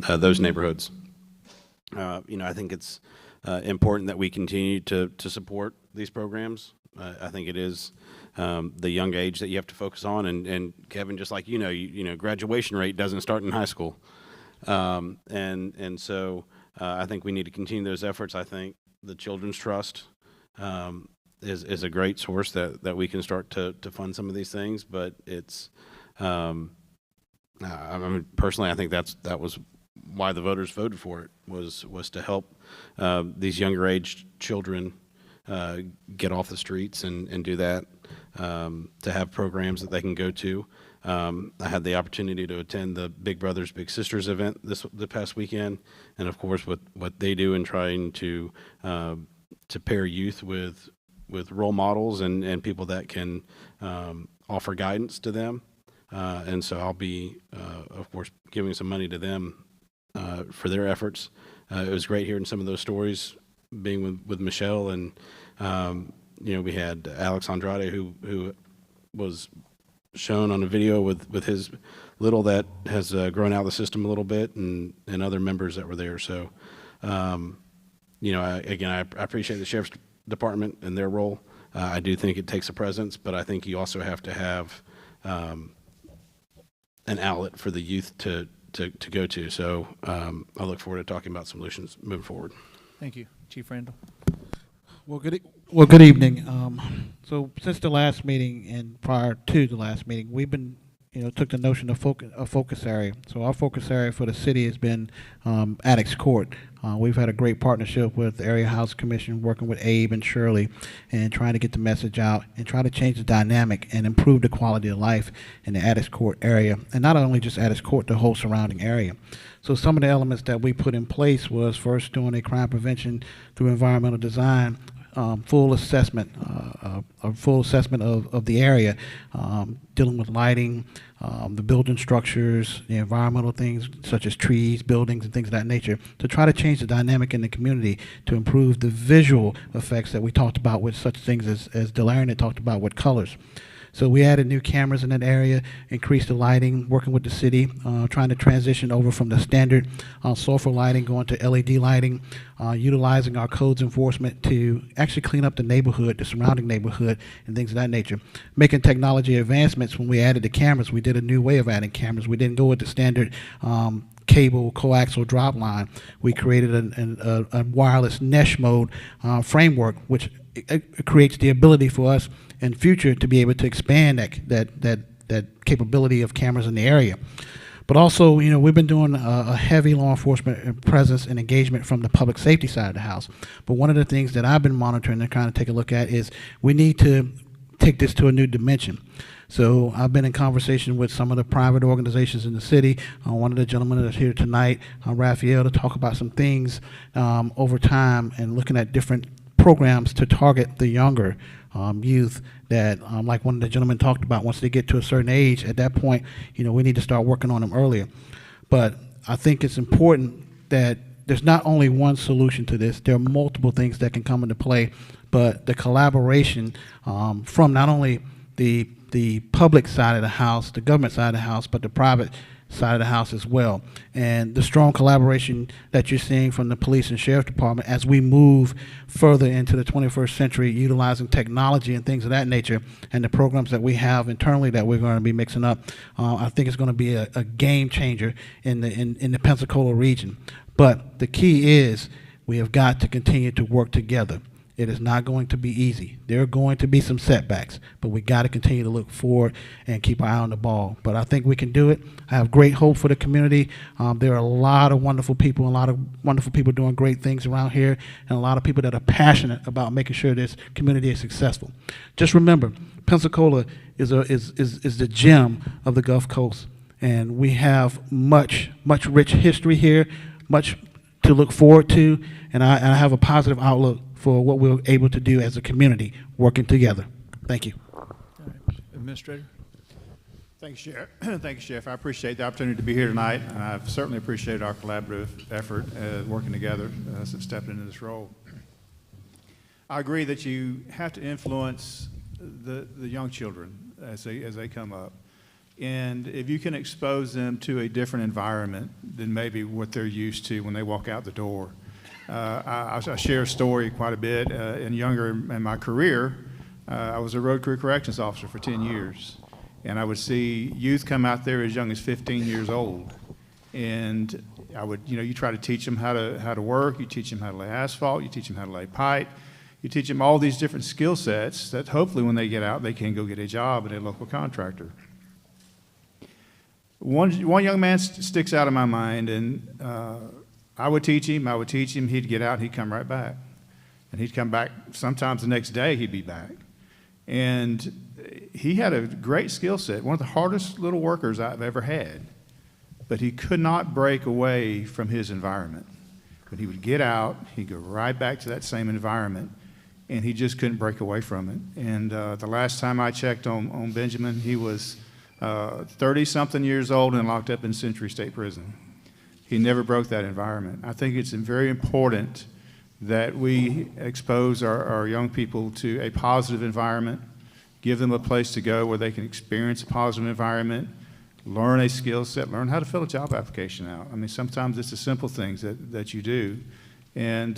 those neighborhoods. I think it's important that we continue to support these programs. I think it is the young age that you have to focus on. And Kevin, just like graduation rate doesn't start in high school. And so I think we need to continue those efforts. I think the Children's Trust is a great source that we can start to fund some of these things. But it's, I mean, personally, I think that was why the voters voted for it, was to help these younger age children get off the streets and do that, to have programs that they can go to. I had the opportunity to attend the Big Brothers Big Sisters event the past weekend, and of course what they do in trying to pair youth with role models and people that can offer guidance to them. And so I'll be, of course, giving some money to them for their efforts. It was great hearing some of those stories, being with Michelle, and we had Alex Andrade, who was shown on a video with his little that has grown out of the system a little bit, and other members that were there. So, I appreciate the Sheriff's Department and their role. I do think it takes a presence, but I think you also have to have an outlet for the youth to go to. So I look forward to talking about solutions moving forward. Thank you. Chief Randall. Well, good evening. So since the last meeting and prior to the last meeting, we've been, took the notion of focus area. So our focus area for the city has been Addicts Court. We've had a great partnership with the Area House Commission, working with Abe and Shirley, and trying to get the message out and try to change the dynamic and improve the quality of life in the Addicts Court area, and not only just Addicts Court, the whole surrounding area. So some of the elements that we put in place was first doing a crime prevention through environmental design, full assessment, a full assessment of the area, dealing with lighting, the building structures, the environmental things such as trees, buildings, and things of that nature, to try to change the dynamic in the community to improve the visual effects that we talked about with such things as Delarian had talked about with colors. So we added new cameras in that area, increased the lighting, working with the city, trying to transition over from the standard sulfur lighting going to LED lighting, utilizing our codes enforcement to actually clean up the neighborhood, the surrounding neighborhood, and things of that nature. Making technology advancements. When we added the cameras, we did a new way of adding cameras. We didn't go with the standard cable coaxial drop line. We created a wireless mesh mode framework, which it creates the ability for us in future to be able to expand that capability of cameras in the area. But also, we've been doing a heavy law enforcement presence and engagement from the public safety side of the house. But one of the things that I've been monitoring and kind of take a look at is we need to take this to a new dimension. So I've been in conversation with some of the private organizations in the city. One of the gentlemen that's here tonight, Raphael, to talk about some things over time and looking at different programs to target the younger youth that, like one of the gentlemen talked about, once they get to a certain age, at that point, we need to start working on them earlier. But I think it's important that there's not only one solution to this. There are multiple things that can come into play, but the collaboration from not only the public side of the house, the government side of the house, but the private side of the house as well. And the strong collaboration that you're seeing from the police and sheriff department as we move further into the 21st century, utilizing technology and things of that nature, and the programs that we have internally that we're going to be mixing up, I think it's going to be a game changer in the Pensacola region. But the key is we have got to continue to work together. It is not going to be easy. There are going to be some setbacks, but we got to continue to look forward and keep our eye on the ball. But I think we can do it. I have great hope for the community. There are a lot of wonderful people, doing great things around here, and a lot of people that are passionate about making sure this community is successful. Just remember, Pensacola is the gem of the Gulf Coast, and we have much rich history here, much to look forward to, and I have a positive outlook for what we're able to do as a community working together. Thank you. All right. Administrator? Thanks, Sheriff. Thank you, Sheriff. I appreciate the opportunity to be here tonight, and I've certainly appreciated our collaborative effort working together since stepping into this role. I agree that you have to influence the young children as they come up. And if you can expose them to a different environment than maybe what they're used to when they walk out the door. I share a story quite a bit. In my career, I was a road crew corrections officer for 10 years. And I would see youth come out there as young as 15 years old. And I would, you try to teach them how to work, you teach them how to lay asphalt, you teach them how to lay pipe, you teach them all these different skill sets that hopefully when they get out, they can go get a job at a local contractor. One young man sticks out in my mind, and I would teach him, he'd get out, and he'd come right back. And he'd come back, sometimes the next day he'd be back. And he had a great skill set, one of the hardest little workers I've ever had, but he could not break away from his environment. When he would get out, he'd go right back to that same environment, and he just couldn't break away from it. And the last time I checked on Benjamin, he was 30-something years old and locked up in Century State Prison. He never broke that environment. I think it's very important that we expose our young people to a positive environment, give them a place to go where they can experience a positive environment, learn a skill set, learn how to fill a job application out. I mean, sometimes it's the simple things that you do. And,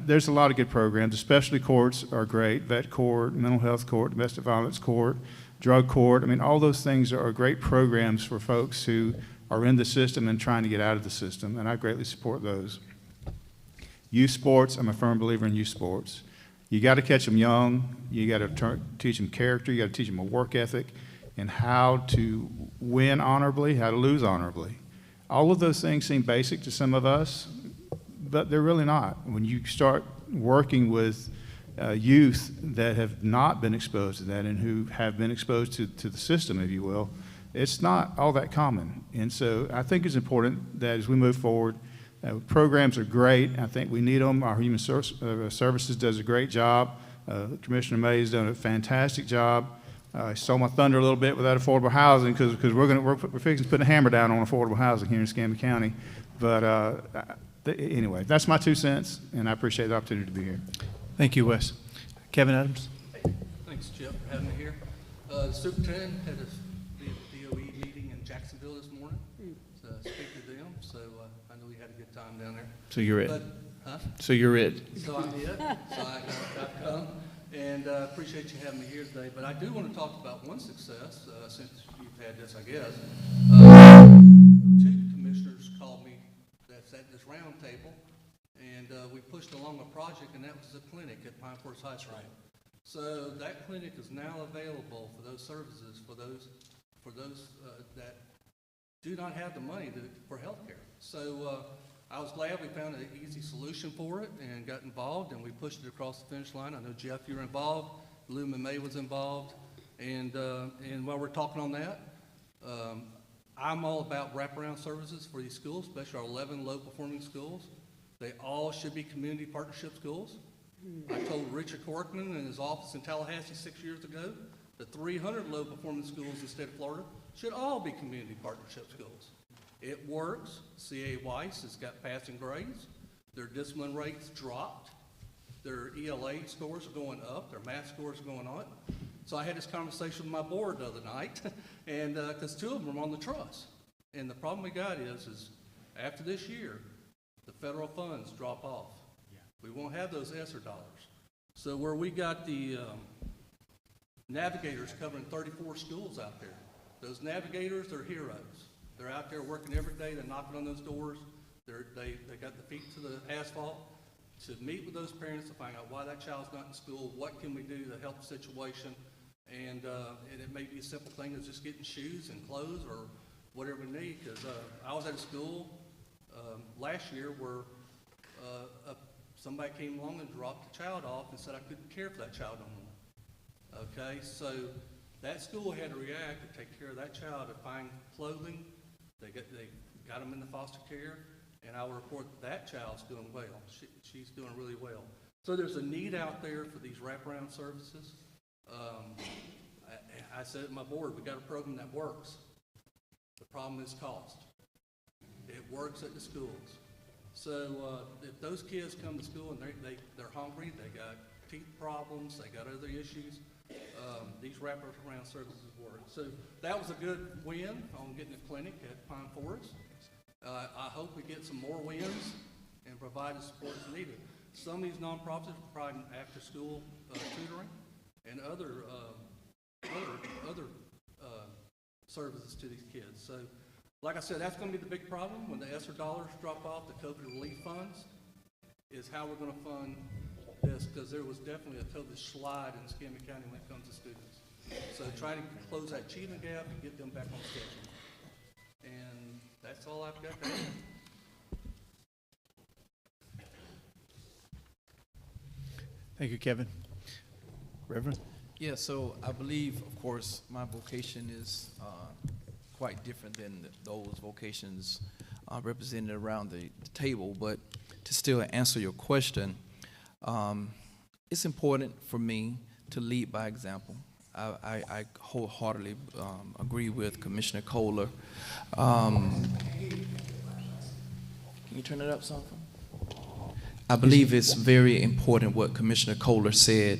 there's a lot of good programs. The specialty courts are great, vet court, mental health court, domestic violence court, drug court. I mean, all those things are great programs for folks who are in the system and trying to get out of the system, and I greatly support those. Youth sports, I'm a firm believer in youth sports. You got to catch them young. You got to teach them character. You got to teach them a work ethic and how to win honorably, how to lose honorably. All of those things seem basic to some of us, but they're really not. When you start working with youth that have not been exposed to that and who have been exposed to the system, if you will, it's not all that common. And so I think it's important that as we move forward, programs are great. I think we need them. Our Human Services does a great job. Commissioner May's done a fantastic job. I stole my thunder a little bit with that affordable housing because we're fixing to put a hammer down on affordable housing here in Escambia County. But anyway, that's my 2 cents, and I appreciate the opportunity to be here. Thank you, Wes. Kevin Adams. Thanks, Jeff, for having me here. The superintendent had a DOE meeting in Jacksonville this morning to speak to them, so I know he had a good time down there. So you're it. But, huh? So you're it. So I'm it. So I've come, and appreciate you having me here today. But I do want to talk about one success, since you've had this, I guess. 2 commissioners called me that's at this round table, and we pushed along a project, and that was a clinic at Pine Forest High School. Right. So that clinic is now available for those services for those that do not have the money for health care. So I was glad we found an easy solution for it and got involved, and we pushed it across the finish line. I know, Jeff, you were involved. Lumen May was involved. And while we're talking on that, I'm all about wraparound services for these schools, especially our 11 low-performing schools. They all should be community partnership schools. I told Richard Corkman in his office in Tallahassee 6 years ago that 300 low-performing schools in the state of Florida should all be community partnership schools. It works. C.A. Weiss has got passing grades. Their discipline rates dropped. Their ELA scores are going up. Their math scores are going up. So I had this conversation with my board the other night, and because 2 of them are on the trust. And the problem we got is after this year, the federal funds drop off. Yeah. We won't have those ESSER dollars. So where we got the navigators covering 34 schools out there, those navigators are heroes. They're out there working every day. They're knocking on those doors. They got the feet to the asphalt to meet with those parents to find out why that child's not in school, what can we do to help the situation, and it may be a simple thing as just getting shoes and clothes or whatever we need, because I was at a school last year where somebody came along and dropped the child off and said I couldn't care for that child no more. Okay, so that school had to react to take care of that child, to find clothing. They got them in the foster care, and I will report that child's doing well. She's doing really well. So there's a need out there for these wraparound services. I said at my board, we got a program that works. The problem is cost. It works at the schools. So if those kids come to school and they're hungry, they got teeth problems, they got other issues, these wraparound services work. So that was a good win on getting a clinic at Pine Forest. I hope we get some more wins and provide the support that's needed. Some of these nonprofits are providing after-school tutoring and other services to these kids. So, like I said, that's going to be the big problem when the ESSER dollars drop off the COVID relief funds, is how we're going to fund this, because there was definitely a COVID slide in Escambia County when it comes to students. So trying to close that achievement gap and get them back on schedule. And that's all I've got to add. Thank you, Kevin. Reverend? Yeah, so I believe, of course, my vocation is quite different than those vocations represented around the table, but to still answer your question, it's important for me to lead by example. I wholeheartedly agree with Commissioner Kohler. Can you turn it up something? I believe it's very important what Commissioner Kohler said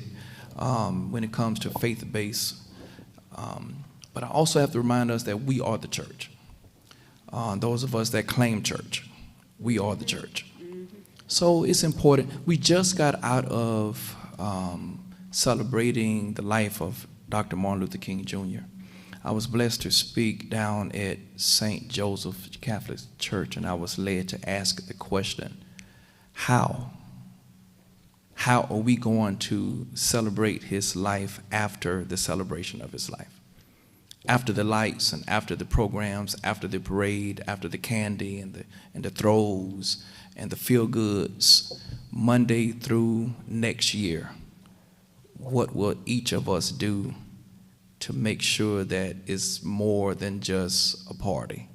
when it comes to faith-based. But I also have to remind us that we are the church. Those of us that claim church, we are the church. So it's important. We just got out of celebrating the life of Dr. Martin Luther King Jr. I was blessed to speak down at St. Joseph Catholic Church, and I was led to ask the question, how? How are we going to celebrate his life after the celebration of his life? After the lights and after the programs, after the parade, after the candy and the throws and the feel-goods, Monday through next year, what will each of us do to make sure that it's more than just a party?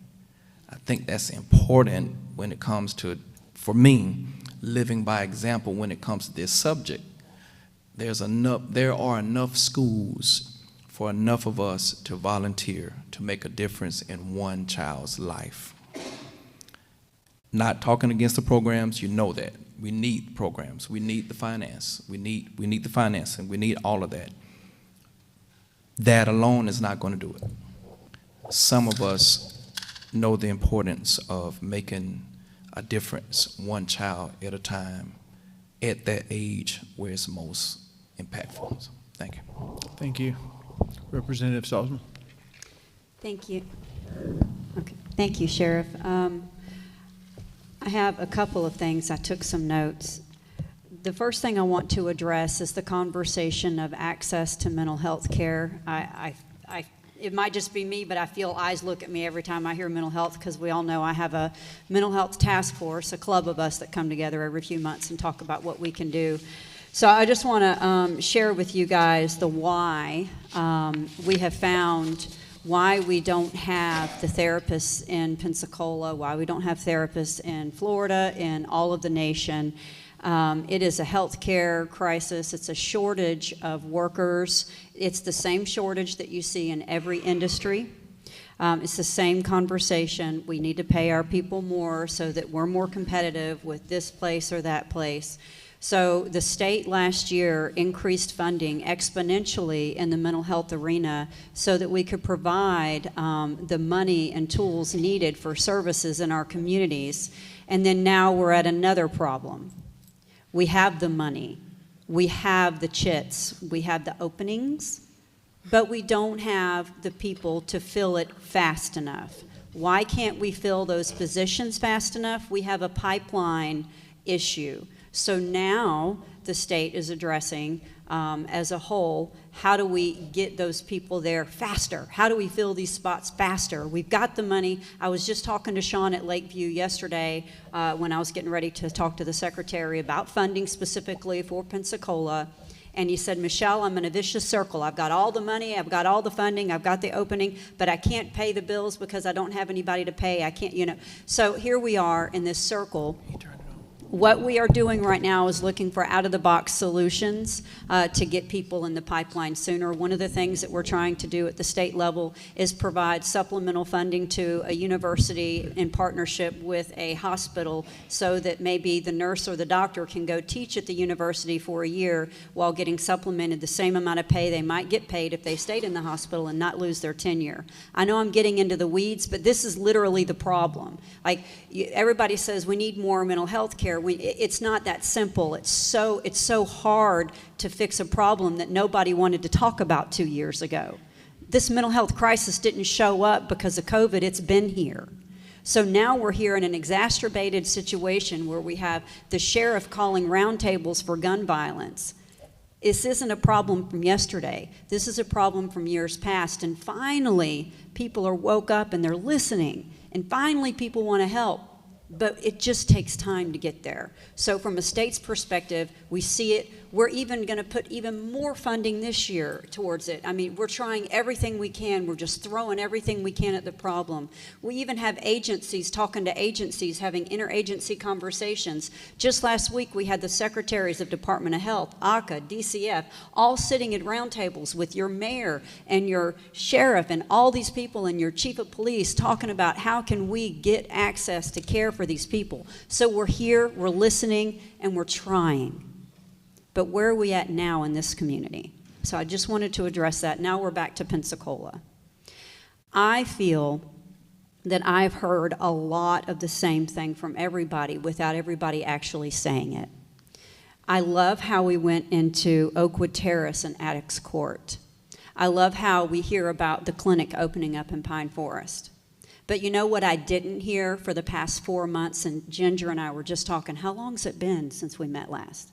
I think that's important when it comes to, for me, living by example when it comes to this subject. There are enough schools for enough of us to volunteer to make a difference in one child's life. Not talking against the programs, you know that. We need programs, we need the finance, we need the financing, we need all of that. That alone is not going to do it. Some of us know the importance of making a difference one child at a time at that age where it's most impactful. So, thank you. Thank you. Representative Salzman. Thank you. Okay. Thank you, Sheriff. I have a couple of things. I took some notes. The first thing I want to address is the conversation of access to mental health care. It might just be me, but I feel eyes look at me every time I hear mental health, because we all know I have a mental health task force, a club of us that come together every few months and talk about what we can do. So I just want to share with you guys the why we have found why we don't have the therapists in Pensacola, why we don't have therapists in Florida, in all of the nation. It is a healthcare crisis. It's a shortage of workers. It's the same shortage that you see in every industry. It's the same conversation. We need to pay our people more so that we're more competitive with this place or that place. So the state last year increased funding exponentially in the mental health arena so that we could provide the money and tools needed for services in our communities. And then now we're at another problem. We have the money, we have the chits, we have the openings, but we don't have the people to fill it fast enough. Why can't we fill those positions fast enough? We have a pipeline issue. So now the state is addressing as a whole, how do we get those people there faster? How do we fill these spots faster? We've got the money. I was just talking to Sean at Lakeview yesterday when I was getting ready to talk to the secretary about funding specifically for Pensacola. And he said, Michelle, I'm in a vicious circle. I've got all the money, I've got all the funding, I've got the opening, but I can't pay the bills because I don't have anybody to pay. I can't, you know. So here we are in this circle What we are doing right now is looking for out-of-the-box solutions to get people in the pipeline sooner. One of the things that we're trying to do at the state level is provide supplemental funding to a university in partnership with a hospital so that maybe the nurse or the doctor can go teach at the university for a year while getting supplemented the same amount of pay they might get paid if they stayed in the hospital and not lose their tenure. I know I'm getting into the weeds, but this is literally the problem. Like, everybody says we need more mental health care. It's not that simple. It's so hard to fix a problem that nobody wanted to talk about 2 years ago. This mental health crisis didn't show up because of COVID. It's been here. So now we're here in an exacerbated situation where we have the sheriff calling roundtables for gun violence. This isn't a problem from yesterday. This is a problem from years past. And finally, people are woke up and they're listening. And finally, people want to help. But it just takes time to get there. So from a state's perspective, we see it. We're even going to put even more funding this year towards it. I mean, we're trying everything we can. We're just throwing everything we can at the problem. We even have agencies talking to agencies, having interagency conversations. Just last week, we had the secretaries of Department of Health, ACA, DCF, all sitting at roundtables with your mayor and your sheriff and all these people and your chief of police talking about how can we get access to care for these people. So we're here, we're listening, and we're trying. But where are we at now in this community? So I just wanted to address that. Now we're back to Pensacola. I feel that I've heard a lot of the same thing from everybody without everybody actually saying it. I love how we went into Oakwood Terrace and Attucks Court. I love how we hear about the clinic opening up in Pine Forest. But you know what I didn't hear for the past 4 months, and Ginger and I were just talking, how long's it been since we met last?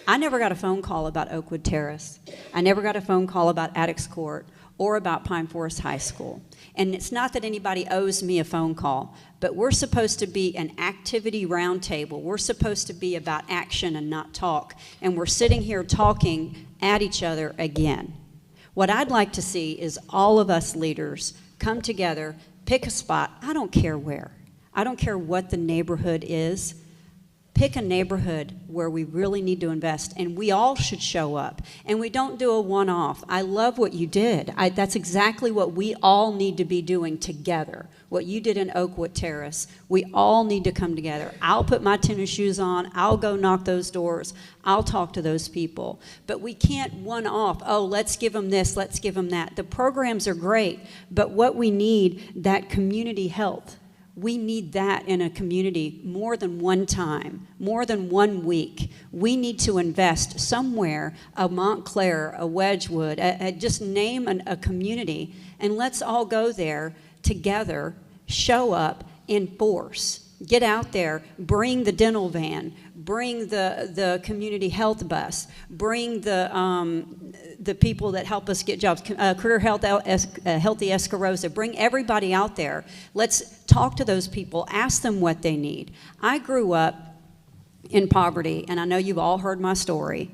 I never got a phone call about Oakwood Terrace. I never got a phone call about Attucks Court or about Pine Forest High School. And it's not that anybody owes me a phone call, but we're supposed to be an activity roundtable. We're supposed to be about action and not talk. And we're sitting here talking at each other again. What I'd like to see is all of us leaders come together, pick a spot. I don't care where. I don't care what the neighborhood is. Pick a neighborhood where we really need to invest, and we all should show up. And we don't do a one-off. I love what you did. That's exactly what we all need to be doing together. What you did in Oakwood Terrace, we all need to come together. I'll put my tennis shoes on. I'll go knock those doors. I'll talk to those people. But we can't one-off, oh, let's give them this, let's give them that. The programs are great, but what we need, that community health, we need that in a community more than one time, more than 1 week. We need to invest somewhere, a Montclair, a Wedgwood, just name a community, and let's all go there together, show up in force. Get out there, bring the dental van, bring the community health bus, bring the people that help us get jobs, Career Health, Healthy Escarosa, bring everybody out there. Let's talk to those people, ask them what they need. I grew up in poverty, and I know you've all heard my story,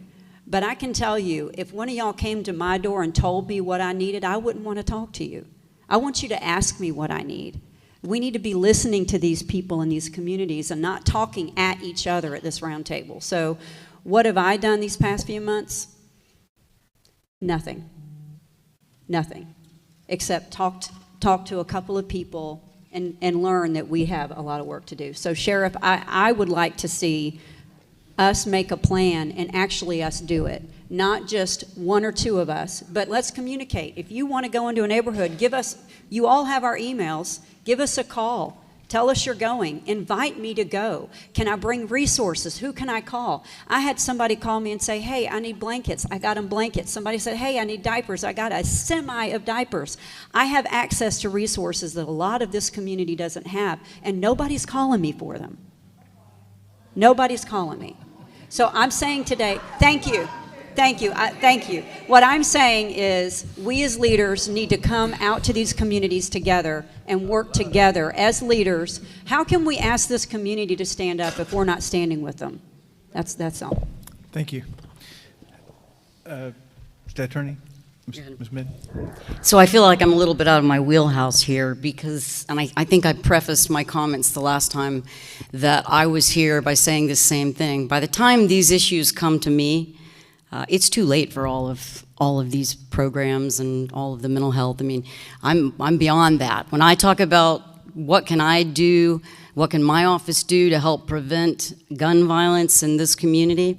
but I can tell you, if one of y'all came to my door and told me what I needed, I wouldn't want to talk to you. I want you to ask me what I need. We need to be listening to these people in these communities and not talking at each other at this round table. So what have I done these past few months? Nothing. Nothing. Except talk to a couple of people and learn that we have a lot of work to do. So Sheriff, I would like to see us make a plan and actually us do it. Not just one or two of us, but let's communicate. If you want to go into a neighborhood, you all have our emails, give us a call. Tell us you're going. Invite me to go. Can I bring resources? Who can I call? I had somebody call me and say, hey, I need blankets. I got them blankets. Somebody said, hey, I need diapers. I got a semi of diapers. I have access to resources that a lot of this community doesn't have, and nobody's calling me for them. Nobody's calling me. So I'm saying today, thank you. Thank you. Thank you. What I'm saying is we as leaders need to come out to these communities together and work together as leaders. How can we ask this community to stand up if we're not standing with them? That's all. Thank you. State Attorney? Ms. Mid? So I feel like I'm a little bit out of my wheelhouse here because, and I think I prefaced my comments the last time that I was here by saying the same thing. By the time these issues come to me, it's too late for all of these programs and all of the mental health. I mean, I'm beyond that. When I talk about what can I do, what can my office do to help prevent gun violence in this community,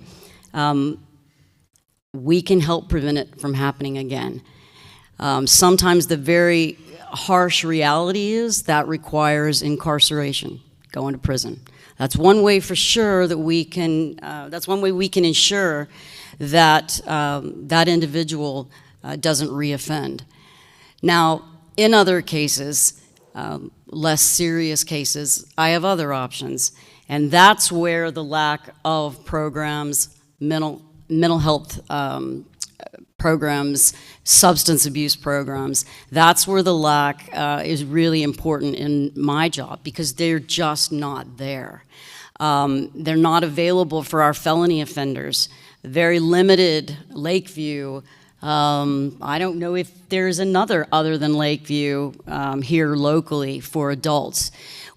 we can help prevent it from happening again. Sometimes the very harsh reality is that requires incarceration, going to prison. That's one way for sure that we can, that's one way we can ensure that that individual doesn't reoffend. Now, in other cases, less serious cases, I have other options. And that's where the lack of programs, mental health programs, substance abuse programs, that's where the lack is really important in my job because they're just not there. They're not available for our felony offenders. Very limited. Lakeview, I don't know if there's another other than Lakeview here locally for adults.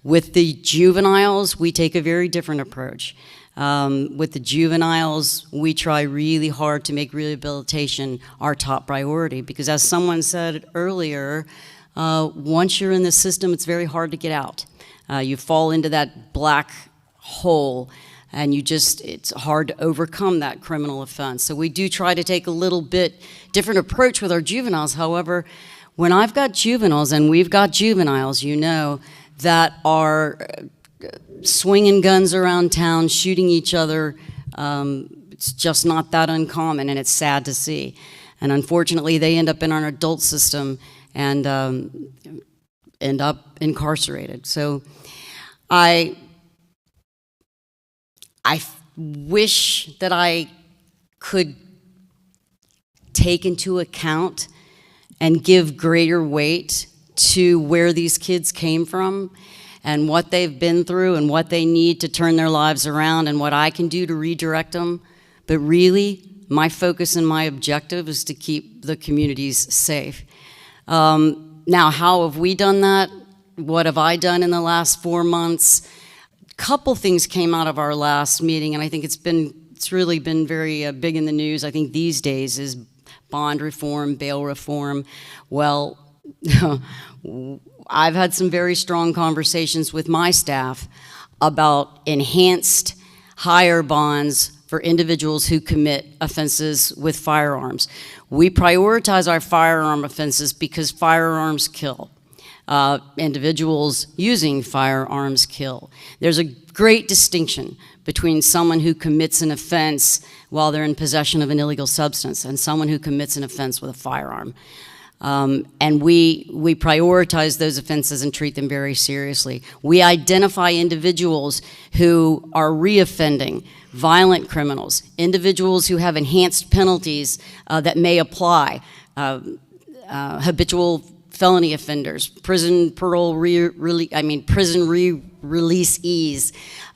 With the juveniles, we take a very different approach. With the juveniles, we try really hard to make rehabilitation our top priority because as someone said earlier, once you're in the system, it's very hard to get out. You fall into that black hole and it's hard to overcome that criminal offense. So we do try to take a little bit different approach with our juveniles. However, when I've got juveniles and we've got juveniles, you know, that are swinging guns around town, shooting each other, it's just not that uncommon, and it's sad to see. And unfortunately, they end up in our adult system and end up incarcerated. So I wish that I could take into account and give greater weight to where these kids came from and what they've been through and what they need to turn their lives around and what I can do to redirect them. But really, my focus and my objective is to keep the communities safe. Now, how have we done that? What have I done in the last 4 months? A couple things came out of our last meeting, and I think it's really been very big in the news. I think these days is bond reform, bail reform. Well, I've had some very strong conversations with my staff about enhanced higher bonds for individuals who commit offenses with firearms. We prioritize our firearm offenses because firearms kill. Individuals using firearms kill. There's a great distinction between someone who commits an offense while they're in possession of an illegal substance and someone who commits an offense with a firearm. And we prioritize those offenses and treat them very seriously. We identify individuals who are reoffending, violent criminals, individuals who have enhanced penalties that may apply, habitual felony offenders, prison re-releasees,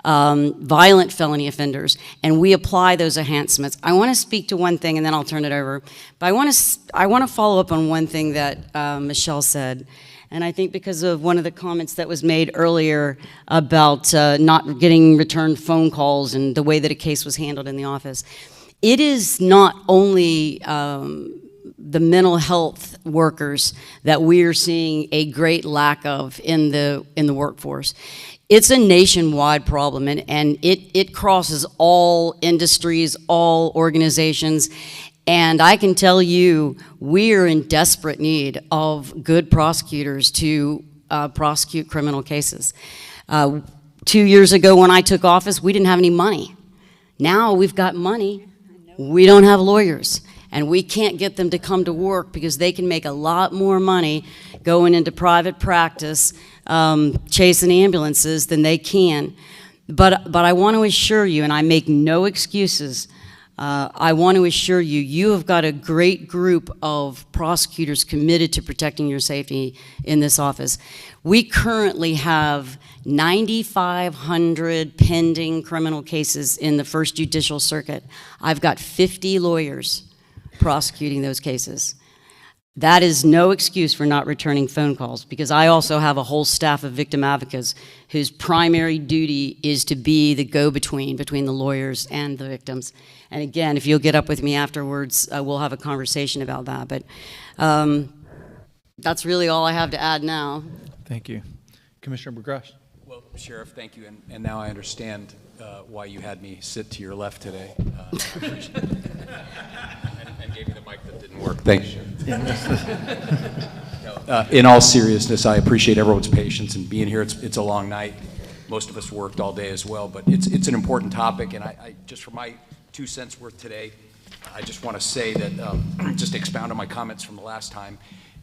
violent felony offenders, and we apply those enhancements. I want to speak to one thing, and then I'll turn it over. But I want to follow up on one thing that Michelle said, and I think because of one of the comments that was made earlier about not getting returned phone calls and the way that a case was handled in the office. It is not only the mental health workers that we are seeing a great lack of in the workforce. It's a nationwide problem, and it crosses all industries, all organizations, and I can tell you we are in desperate need of good prosecutors to prosecute criminal cases. 2 years ago when I took office, we didn't have any money. Now we've got money, we don't have lawyers. And we can't get them to come to work because they can make a lot more money going into private practice, chasing ambulances than they can. But I want to assure you, and I make no excuses, I want to assure you, you have got a great group of prosecutors committed to protecting your safety in this office. We currently have 9,500 pending criminal cases in the First Judicial Circuit. I've got 50 lawyers prosecuting those cases. That is no excuse for not returning phone calls, because I also have a whole staff of victim advocates whose primary duty is to be the go-between between the lawyers and the victims. And again, if you'll get up with me afterwards, we'll have a conversation about that. But that's really all I have to add now. Thank you. Commissioner Bergrash. Well, Sheriff, thank you. And now I understand why you had me sit to your left today. And gave you the mic that didn't work. Thank you. In all seriousness, I appreciate everyone's patience and being here. It's a long night. Most of us worked all day as well, but it's an important topic. And I just for my 2 cents worth today, I just want to say that, just to expound on my comments from the last time,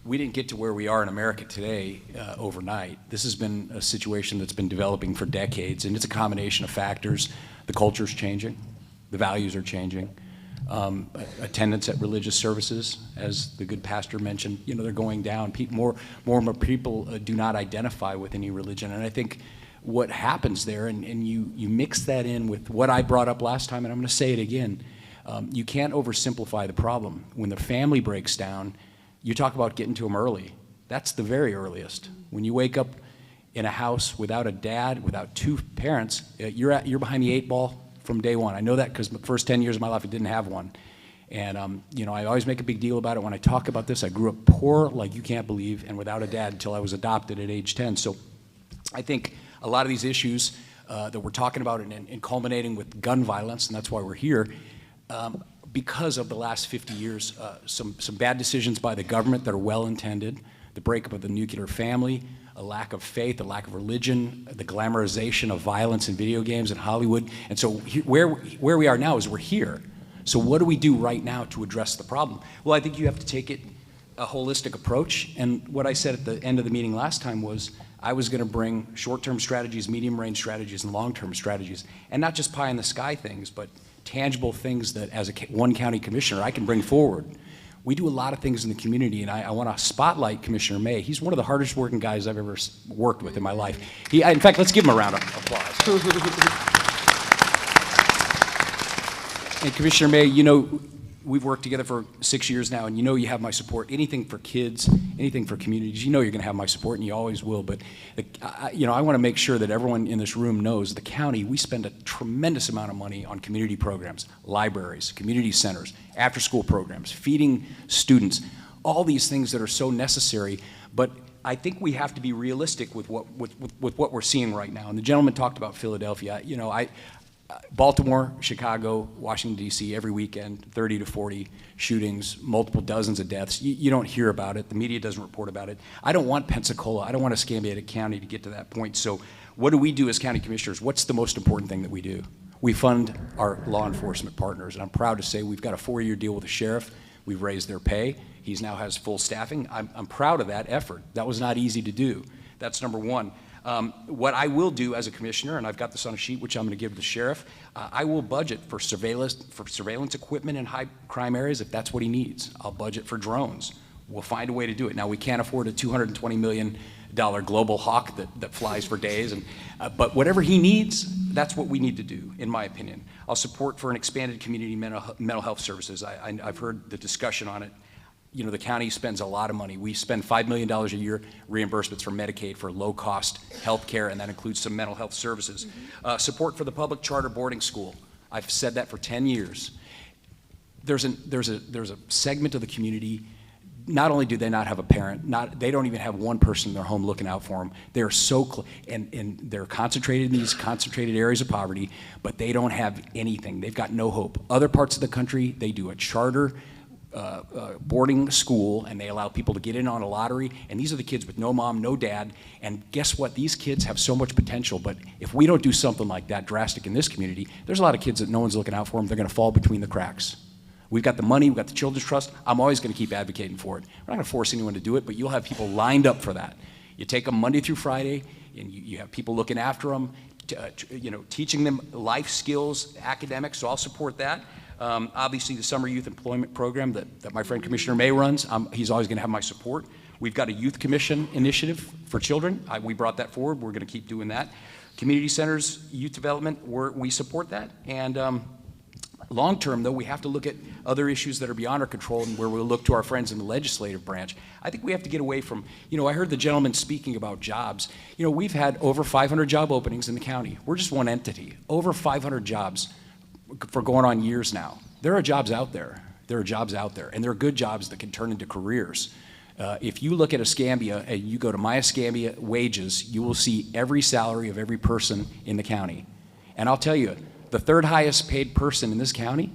we didn't get to where we are in America today overnight. This has been a situation that's been developing for decades, and it's a combination of factors. The culture's changing, the values are changing. Attendance at religious services, as the good pastor mentioned, they're going down. More and more people do not identify with any religion, and I think what happens there, and you mix that in with what I brought up last time, and I'm going to say it again, you can't oversimplify the problem. When the family breaks down, you talk about getting to them early. That's the very earliest. When you wake up in a house without a dad, without 2 parents, you're behind the 8 ball from day one. I know that because the first 10 years of my life, I didn't have one. And, I always make a big deal about it when I talk about this. I grew up poor like you can't believe, and without a dad until I was adopted at age 10. So I think a lot of these issues that we're talking about and culminating with gun violence, and that's why we're here, because of the last 50 years, some bad decisions by the government that are well-intended, the breakup of the nuclear family, a lack of faith, a lack of religion, the glamorization of violence in video games in Hollywood. And so where we are now is we're here. So what do we do right now to address the problem? Well, I think you have to take it a holistic approach. And what I said at the end of the meeting last time was I was going to bring short-term strategies, medium-range strategies, and long-term strategies. And not just pie-in-the-sky things, but tangible things that as one county commissioner I can bring forward. We do a lot of things in the community, and I want to spotlight Commissioner May. He's one of the hardest working guys I've ever worked with in my life. In fact, let's give him a round of applause. And Commissioner May, we've worked together for 6 years now, and you have my support. Anything for kids, anything for communities, you're going to have my support, and you always will. But, I want to make sure that everyone in this room knows the county, we spend a tremendous amount of money on community programs, libraries, community centers, after-school programs, feeding students, all these things that are so necessary. But I think we have to be realistic with what we're seeing right now. And the gentleman talked about Philadelphia. Baltimore, Chicago, Washington, D.C., every weekend, 30 to 40 shootings, multiple dozens of deaths. You don't hear about it. The media doesn't report about it. I don't want Pensacola. I don't want Escambia County to get to that point. So what do we do as county commissioners? What's the most important thing that we do? We fund our law enforcement partners. And I'm proud to say we've got a 4-year deal with the sheriff. We've raised their pay. He now has full staffing. I'm proud of that effort. That was not easy to do. That's number one. What I will do as a commissioner, and I've got this on a sheet which I'm going to give to the sheriff, I will budget for surveillance equipment in high crime areas if that's what he needs. I'll budget for drones. We'll find a way to do it. Now, we can't afford a $220 million global hawk that flies for days, but whatever he needs, that's what we need to do, in my opinion. I'll support for an expanded community mental health services. I've heard the discussion on it. The county spends a lot of money. We spend $5 million a year reimbursements from Medicaid for low-cost health care, and that includes some mental health services. Support for the public charter boarding school. I've said that for 10 years. There's a segment of the community, not only do they not have a parent, they don't even have one person in their home looking out for them. They're so and they're concentrated in these concentrated areas of poverty, but they don't have anything. They've got no hope. Other parts of the country, they do a charter boarding school, and they allow people to get in on a lottery, and these are the kids with no mom, no dad, and guess what? These kids have so much potential, but if we don't do something like that drastic in this community, there's a lot of kids that no one's looking out for them. They're going to fall between the cracks. We've got the money, we've got the Children's Trust. I'm always going to keep advocating for it. We're not going to force anyone to do it, but you'll have people lined up for that. You take them Monday through Friday, and you have people looking after them, teaching them life skills, academics, so I'll support that. Obviously, the Summer Youth Employment Program that my friend Commissioner May runs, he's always going to have my support. We've got a Youth Commission initiative for children. We brought that forward. We're going to keep doing that. Community centers, youth development, we support that. And Long-term, though, we have to look at other issues that are beyond our control and where we'll look to our friends in the legislative branch. I think we have to get away from, I heard the gentleman speaking about jobs. We've had over 500 job openings in the county. We're just one entity. Over 500 jobs for going on years now. There are jobs out there. There are jobs out there, and there are good jobs that can turn into careers. If you look at Escambia and you go to my Escambia wages, you will see every salary of every person in the county. And I'll tell you, the third highest paid person in this county,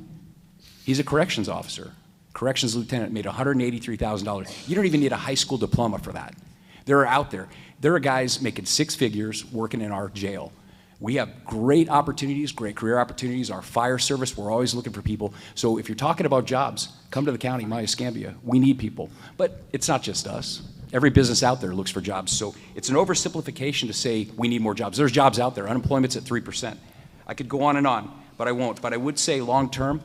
he's a corrections officer. Corrections lieutenant made $183,000. You don't even need a high school diploma for that. They're out there. There are guys making 6 figures working in our jail. We have great opportunities, great career opportunities. Our fire service, we're always looking for people. So if you're talking about jobs, come to the county, my Escambia. We need people. But it's not just us. Every business out there looks for jobs. So it's an oversimplification to say we need more jobs. There's jobs out there. Unemployment's at 3%. I could go on, but I won't. But I would say long-term,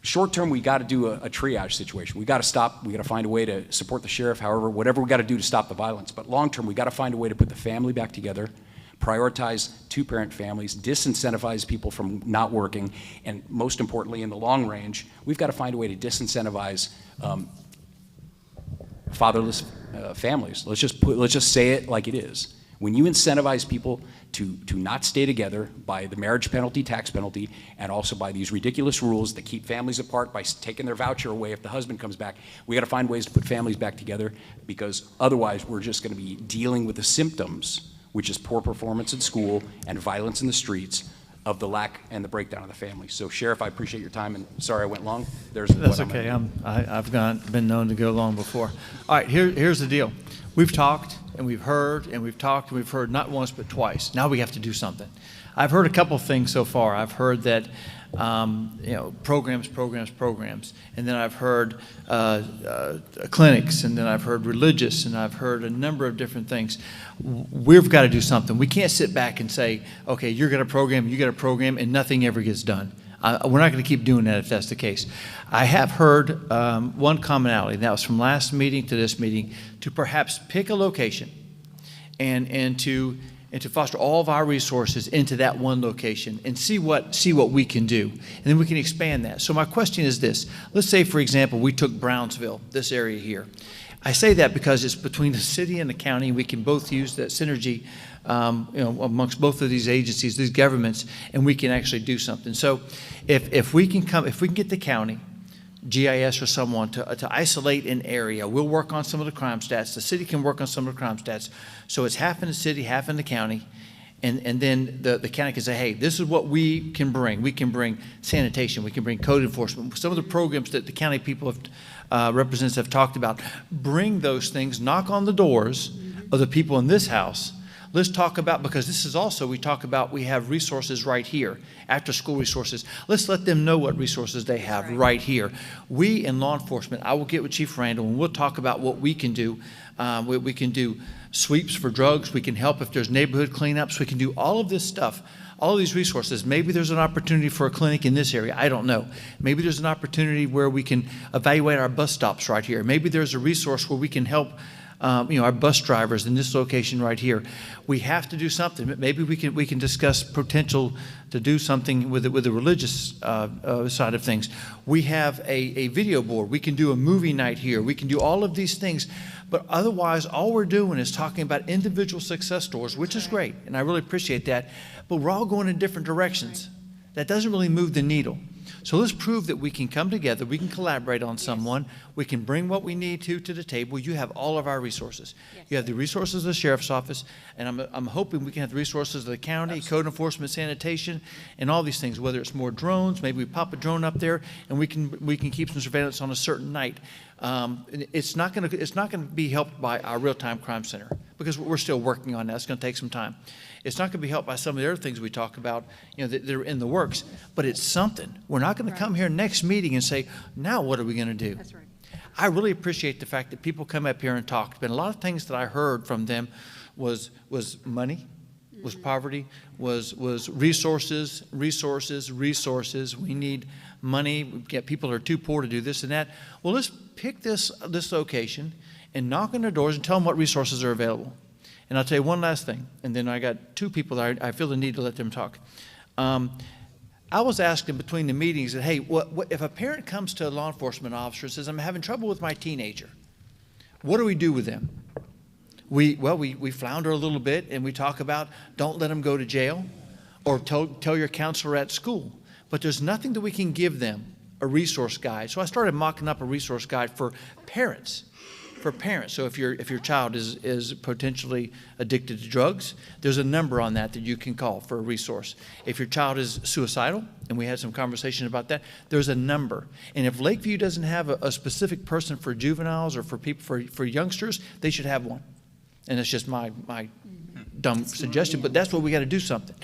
short-term, we got to do a triage situation. We got to stop. We got to find a way to support the sheriff, however, whatever we got to do to stop the violence. But long-term, we got to find a way to put the family back together, prioritize 2-parent families, disincentivize people from not working, and most importantly, in the long range, we've got to find a way to disincentivize fatherless families. Let's just say it like it is. When you incentivize people to not stay together by the marriage penalty, tax penalty, and also by these ridiculous rules that keep families apart by taking their voucher away if the husband comes back, we got to find ways to put families back together, because otherwise we're just going to be dealing with the symptoms, which is poor performance in school and violence in the streets, of the lack and the breakdown of the family. So, Sheriff, I appreciate your time, and sorry I went long. That's okay. I've been known to go long before. All right, here's the deal. We've talked, and we've heard, and we've talked, and we've heard not once but twice. Now we have to do something. I've heard a couple of things so far. I've heard that programs, and then I've heard clinics, and then I've heard religious, and I've heard a number of different things. We've got to do something. We can't sit back and say, okay, you're going to program, you got a program, and nothing ever gets done. We're not going to keep doing that if that's the case. I have heard one commonality, and that was from last meeting to this meeting, to perhaps pick a location and to foster all of our resources into that one location and see what we can do. And then we can expand that. So my question is this. Let's say, for example, we took Brownsville, this area here. I say that because it's between the city and the county. We can both use that synergy amongst both of these agencies, these governments, and we can actually do something. So if we can get the county, GIS or someone to isolate an area, we'll work on some of the crime stats. The city can work on some of the crime stats. So it's half in the city, half in the county. And then the county can say, hey, this is what we can bring. We can bring sanitation. We can bring code enforcement. Some of the programs that the county people representatives have talked about, bring those things, knock on the doors of the people in this house. Let's talk about, because this is also, we talk about, we have resources right here, after school resources. Let's let them know what resources they have right here. We in law enforcement, I will get with Chief Randall and we'll talk about what we can do. We can do sweeps for drugs. We can help if there's neighborhood cleanups. We can do all of this stuff, all of these resources. Maybe there's an opportunity for a clinic in this area. I don't know. Maybe there's an opportunity where we can evaluate our bus stops right here. Maybe there's a resource where we can help our bus drivers in this location right here. We have to do something. Maybe we can discuss potential to do something with the religious side of things. We have a video board. We can do a movie night here. We can do all of these things. But otherwise, all we're doing is talking about individual success stories, which is great, and I really appreciate that. But we're all going in different directions. That doesn't really move the needle. So let's prove that we can come together, we can collaborate on someone, we can bring what we need to the table. You have all of our resources. Yes. You have the resources of the Sheriff's Office, and I'm hoping we can have the resources of the county, Absolutely. Code enforcement, sanitation, and all these things, whether it's more drones, maybe we pop a drone up there, and we can keep some surveillance on a certain night. It's not going to be helped by our real-time crime center, because we're still working on that. It's going to take some time. It's not going to be helped by some of the other things we talk about, that are in the works, but it's something. We're not going to come here next meeting and say, now what are we going to do? That's right. I really appreciate the fact that people come up here and talk. But a lot of things that I heard from them was money, was poverty, was resources. We need money. People are too poor to do this and that. Well, let's pick this location and knock on their doors and tell them what resources are available. And I'll tell you one last thing, and then I got two people that I feel the need to let them talk. I was asking between the meetings that, hey, what if a parent comes to a law enforcement officer and says, I'm having trouble with my teenager, what do we do with them? We flounder a little bit and we talk about don't let them go to jail or tell your counselor at school. But there's nothing that we can give them, a resource guide. So I started mocking up a resource guide for parents. So if your child is potentially addicted to drugs, there's a number on that you can call for a resource. If your child is suicidal, and we had some conversation about that, there's a number. And if Lakeview doesn't have a specific person for juveniles or for people for youngsters, they should have one. And it's just my dumb suggestion, but that's what we got to do something.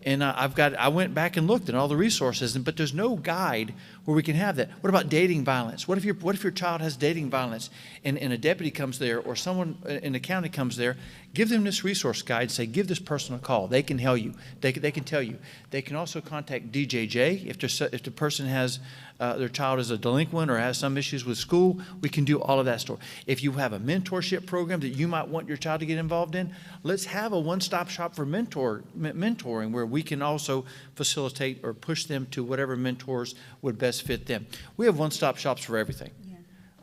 And I went back and looked at all the resources, but there's no guide where we can have that. What about dating violence? What if your child has dating violence and a deputy comes there or someone in the county comes there? Give them this resource guide. Say, give this person a call. They can tell you. They can tell you. They can also contact DJJ if the person has their child is a delinquent or has some issues with school. We can do all of that stuff. If you have a mentorship program that you might want your child to get involved in, let's have a one-stop shop for mentoring where we can also facilitate or push them to whatever mentors would best fit them. We have one-stop shops for everything. Yeah.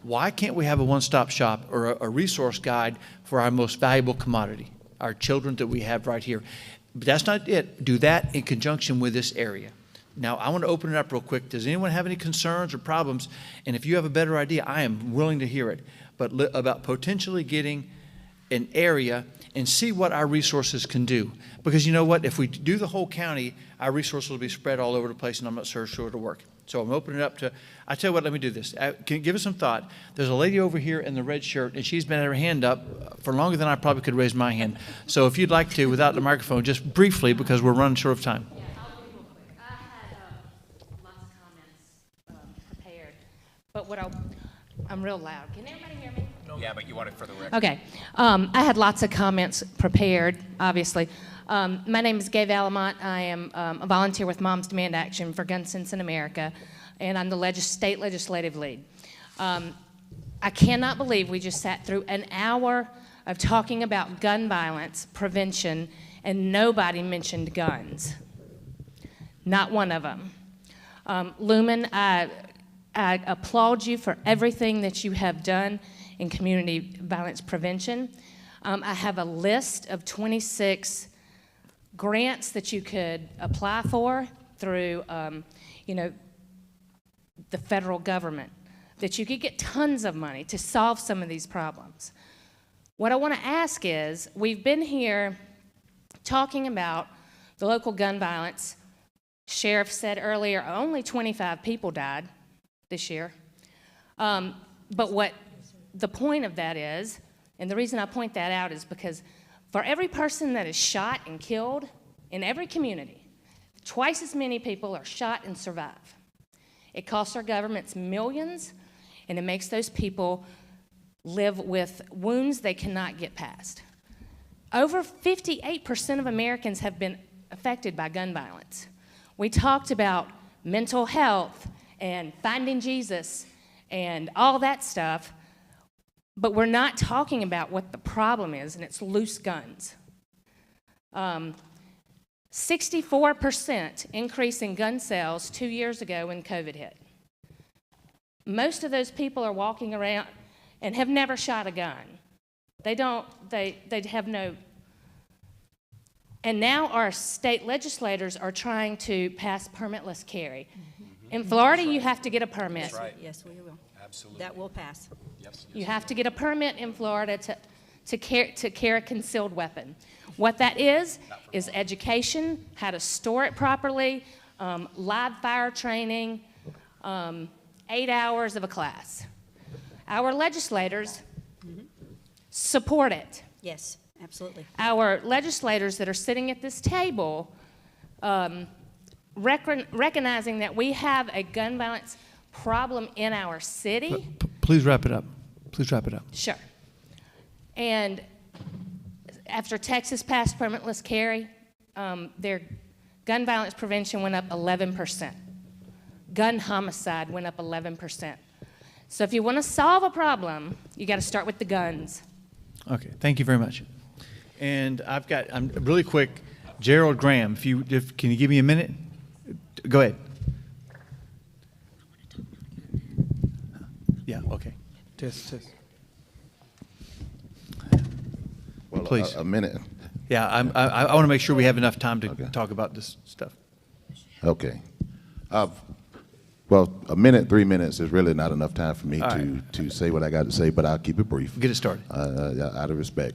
Why can't we have a one-stop shop or a resource guide for our most valuable commodity, our children that we have right here? But that's not it. Do that in conjunction with this area. Now, I want to open it up real quick. Does anyone have any concerns or problems? And if you have a better idea, I am willing to hear it. But about potentially getting an area and see what our resources can do. Because you know what? If we do the whole county, our resources will be spread all over the place, and I'm not sure it'll work. So I'm opening it up to, I tell you what, let me do this. Can you give us some thought? There's a lady over here in the red shirt, and she's been her hand up for longer than I probably could raise my hand. So if you'd like to, without the microphone, just briefly, because we're running short of time. Yeah, I'll be real quick. I had lots of comments prepared, but I'm real loud. Can everybody hear me? Yeah, but you want it for the record. Okay. I had lots of comments prepared, obviously. My name is Gabe Alamont. I am a volunteer with Moms Demand Action for Gun Sense in America, and I'm the state legislative lead. I cannot believe we just sat through an hour of talking about gun violence prevention, and nobody mentioned guns. Not one of them. Lumen, I applaud you for everything that you have done in community violence prevention. I have a list of 26 grants that you could apply for through, the federal government, that you could get tons of money to solve some of these problems. What I want to ask is, we've been here talking about the local gun violence. Sheriff said earlier, only 25 people died this year. But what the point of that is, and the reason I point that out is because for every person that is shot and killed in every community, twice as many people are shot and survive. It costs our governments millions, and it makes those people live with wounds they cannot get past. Over 58% of Americans have been affected by gun violence. We talked about mental health and finding Jesus and all that stuff, but we're not talking about what the problem is, and it's loose guns. 64% increase in gun sales 2 years ago when COVID hit. Most of those people are walking around and have never shot a gun. They have no. And now our state legislators are trying to pass permitless carry. In Florida, you have to get a permit. That's right. Yes, we will. Absolutely. That will pass. Yes. You have to get a permit in Florida to carry a concealed weapon. What that is education, how to store it properly, live fire training, 8 hours of a class. Our legislators support it. Yes, absolutely. Our legislators that are sitting at this table, recognizing that we have a gun violence problem in our city. Please wrap it up. Please wrap it up. Sure. And after Texas passed permitless carry, their gun violence prevention went up 11%. Gun homicide went up 11%. So if you want to solve a problem, you got to start with the guns. Okay, thank you very much. And I'm really quick, Gerald Graham, can you give me a minute? Go ahead. Yeah, okay. Test. Well, Please. A minute. Yeah, I want to make sure we have enough time to talk about this stuff. Okay. Well, a minute, 3 minutes is really not enough time for me All right. to say what I got to say, but I'll keep it brief. Get it started. Out of respect.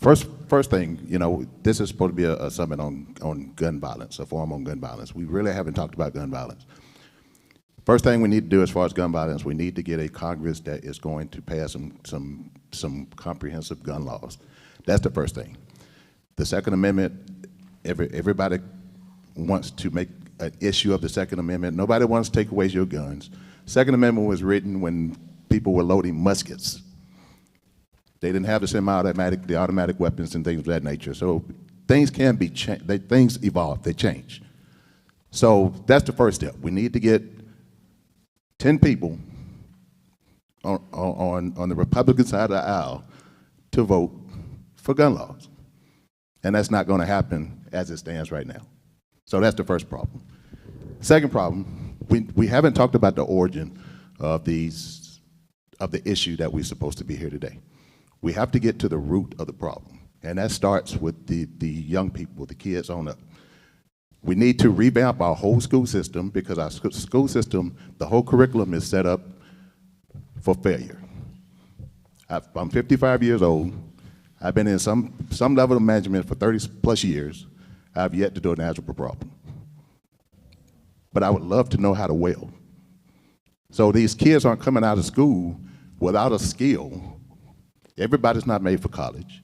First thing, you know, this is supposed to be a summit on gun violence, a forum on gun violence. We really haven't talked about gun violence. First thing we need to do as far as gun violence, we need to get a Congress that is going to pass some comprehensive gun laws. That's the first thing. The Second Amendment, everybody wants to make an issue of the Second Amendment. Nobody wants to take away your guns. Second Amendment was written when people were loading muskets. They didn't have the semi-automatic, the automatic weapons and things of that nature. So things can be changed. Things evolve, they change. So that's the first step. We need to get 10 people on the Republican side of the aisle to vote for gun laws. And that's not going to happen as it stands right now. So that's the first problem. Second problem, we haven't talked about the origin of the issue that we're supposed to be here today. We have to get to the root of the problem, and that starts with the young people, the kids on up. We need to revamp our whole school system because our school system, the whole curriculum is set up for failure. I'm 55 years old. I've been in some level of management for 30 plus years. I've yet to do an algebra problem. But I would love to know how to weld. So these kids aren't coming out of school without a skill. Everybody's not made for college.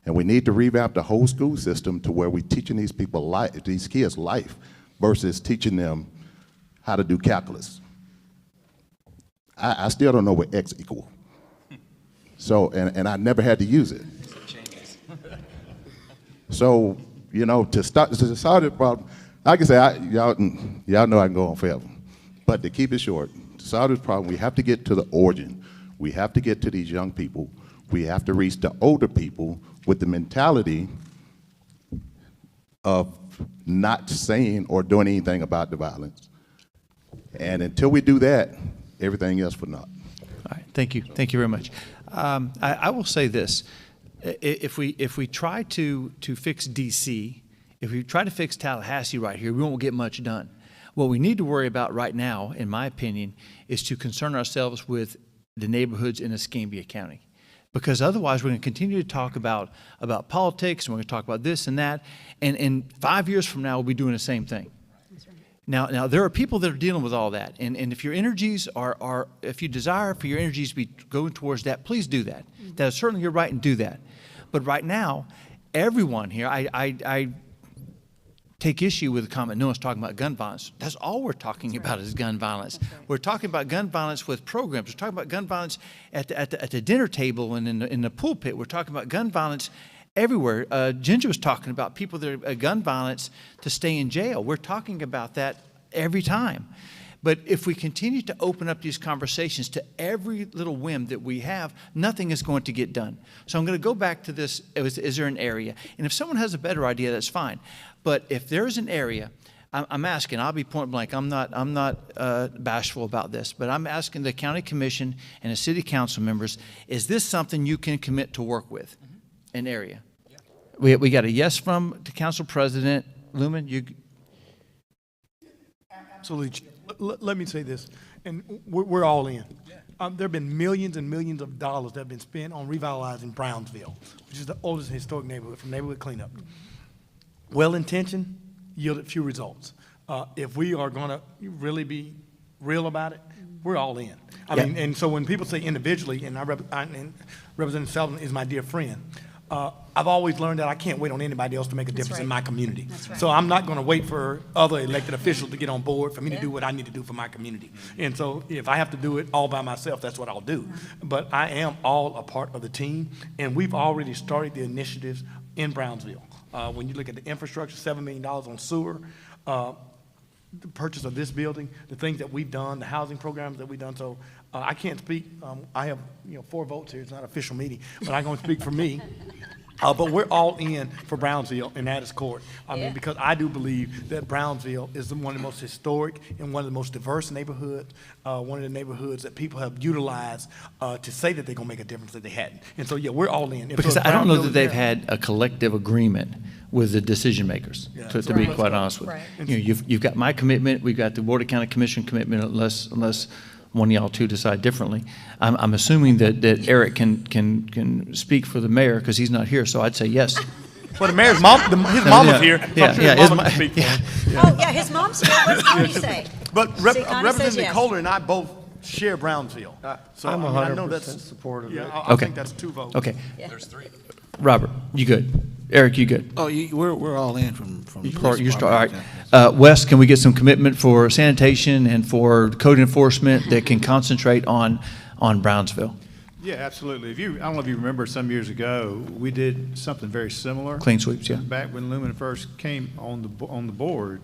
And we need to revamp the whole school system to where we're teaching these people these kids life versus teaching them how to do calculus. I still don't know what X equals. So, and I never had to use it. So, you know, to solve the problem, like I say, y'all know I can go on forever. But to keep it short, to solve this problem, we have to get to the origin. We have to get to these young people. We have to reach the older people with the mentality of not saying or doing anything about the violence. And until we do that, everything else for naught. All right, thank you. Thank you very much. I will say this. If we try to fix DC, if we try to fix Tallahassee right here, we won't get much done. What we need to worry about right now, in my opinion, is to concern ourselves with the neighborhoods in Escambia County. Because otherwise, we're going to continue to talk about politics, and we're going to talk about this and that, and 5 years from now, we'll be doing the same thing. Now, there are people that are dealing with all that, and if your energies are if you desire for your energies to be going towards that, please do that. That is certainly your right, and do that. But right now, everyone here, I take issue with the comment, no one's talking about gun violence. That's all we're talking about is gun violence. We're talking about gun violence with programs. We're talking about gun violence at the dinner table and in the pulpit. We're talking about gun violence everywhere. Ginger was talking about people that are gun violence to stay in jail. We're talking about that every time. But if we continue to open up these conversations to every little whim that we have, nothing is going to get done. So I'm going to go back to this, is there an area? And if someone has a better idea, that's fine. But if there's an area, I'm asking, I'll be point blank, I'm not bashful about this, but I'm asking the county commission and the city council members, is this something you can commit to work with? An area? Yeah. We got a yes from the council president. Lumen, you? Absolutely. Let me say this, and we're all in. There have been millions and millions of dollars that have been spent on revitalizing Brownsville, which is the oldest historic neighborhood, from neighborhood cleanup. Well-intentioned, yielded few results. If we are going to really be real about it, we're all in. I mean, and so when people say individually, and Representative Sullivan is my dear friend, I've always learned that I can't wait on anybody else to make a difference in my community. So I'm not going to wait for other elected officials to get on board for me to do what I need to do for my community. And so if I have to do it all by myself, that's what I'll do. But I am all a part of the team, and we've already started the initiatives in Brownsville. When you look at the infrastructure, $7 million on sewer, the purchase of this building, the things that we've done, the housing programs that we've done. So I can't speak. I have 4 votes here. It's not an official meeting, but I'm going to speak for me. But we're all in for Brownsville and Addis Court. I mean, because I do believe that Brownsville is one of the most historic and one of the most diverse neighborhoods, one of the neighborhoods that people have utilized to say that they're going to make a difference that they hadn't. And so, yeah, we're all in. And Because so if I don't know Brownsville that is they've there- had a collective agreement with the decision makers, Yeah. to be Right. quite honest with you. Right. You know, you've got my commitment, we've got the Board of County Commission commitment, unless one of y'all two decide differently. I'm assuming that Eric can speak for the mayor, because he's not here, so I'd say yes. Well, the mayor's mom, his mama's here. So Yeah, I'm sure yeah, his his mama ma- can speak for him. Oh, yeah, his mom's here. What's Connie say? But See, Connie says Representative yes. Kohler and I both share Brownsville. So I'm I know 100% that's supportive of yeah, it. I Okay. think that's 2 votes. Okay. There's 3. Robert, you good? Eric, you good? Oh, we're all in from the police You're department. all right. Wes, can we get some commitment for sanitation and for code enforcement that can concentrate on Brownsville? Yeah, absolutely. I don't know if you remember some years ago, we did something very similar. Clean sweeps, yeah. Back when Lumen first came on the board,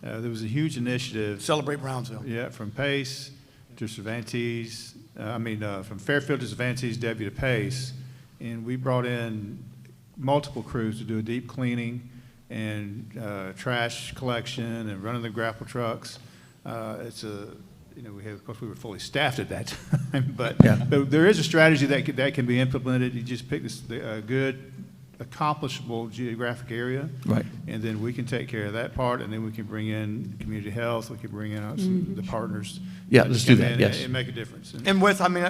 there was a huge initiative. Celebrate Brownsville. Yeah, from Pace to Cervantes, from Fairfield to Cervantes, Debbie to Pace. And we brought in multiple crews to do a deep cleaning and trash collection and running the grapple trucks. Of course, we were fully staffed at that time, but there is a strategy that can be implemented. You just pick a good, accomplishable geographic area, right? And then we can take care of that part, and then we can bring in community health. We can bring in the partners. Yeah, let's do come that. in Yes, and make a difference. And Wes, I mean,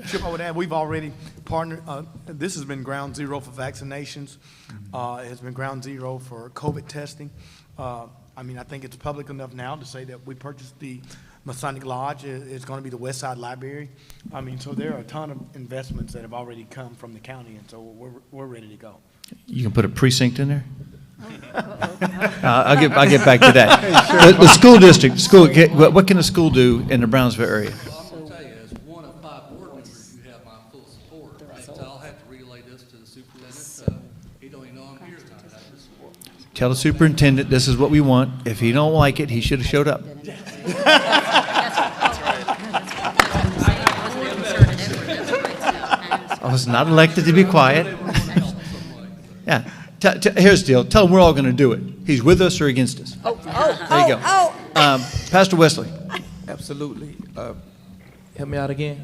Chip, I would add, we've already partnered, this has been ground zero for vaccinations. It has been ground zero for COVID testing. I mean, I think it's public enough now to say that we purchased the Masonic Lodge. It's going to be the West Side Library. I mean, so there are a ton of investments that have already come from the county, and so we're ready to go. You can put a precinct in there? I'll get back to that. The school district, what can the school do in the Brownsville area? Well, I'm gonna tell you, as one of 5 board members, you have my full support, right? So I'll have to relay this to the superintendent. He don't even know I'm here tonight. I just support. Tell the superintendent this is what we want. If he don't like it, he should have showed up. I was not elected to be quiet. Yeah. Here's the deal. Tell him we're all going to do it. He's with us or against us. There you go. Pastor Wesley. Absolutely. Help me out again.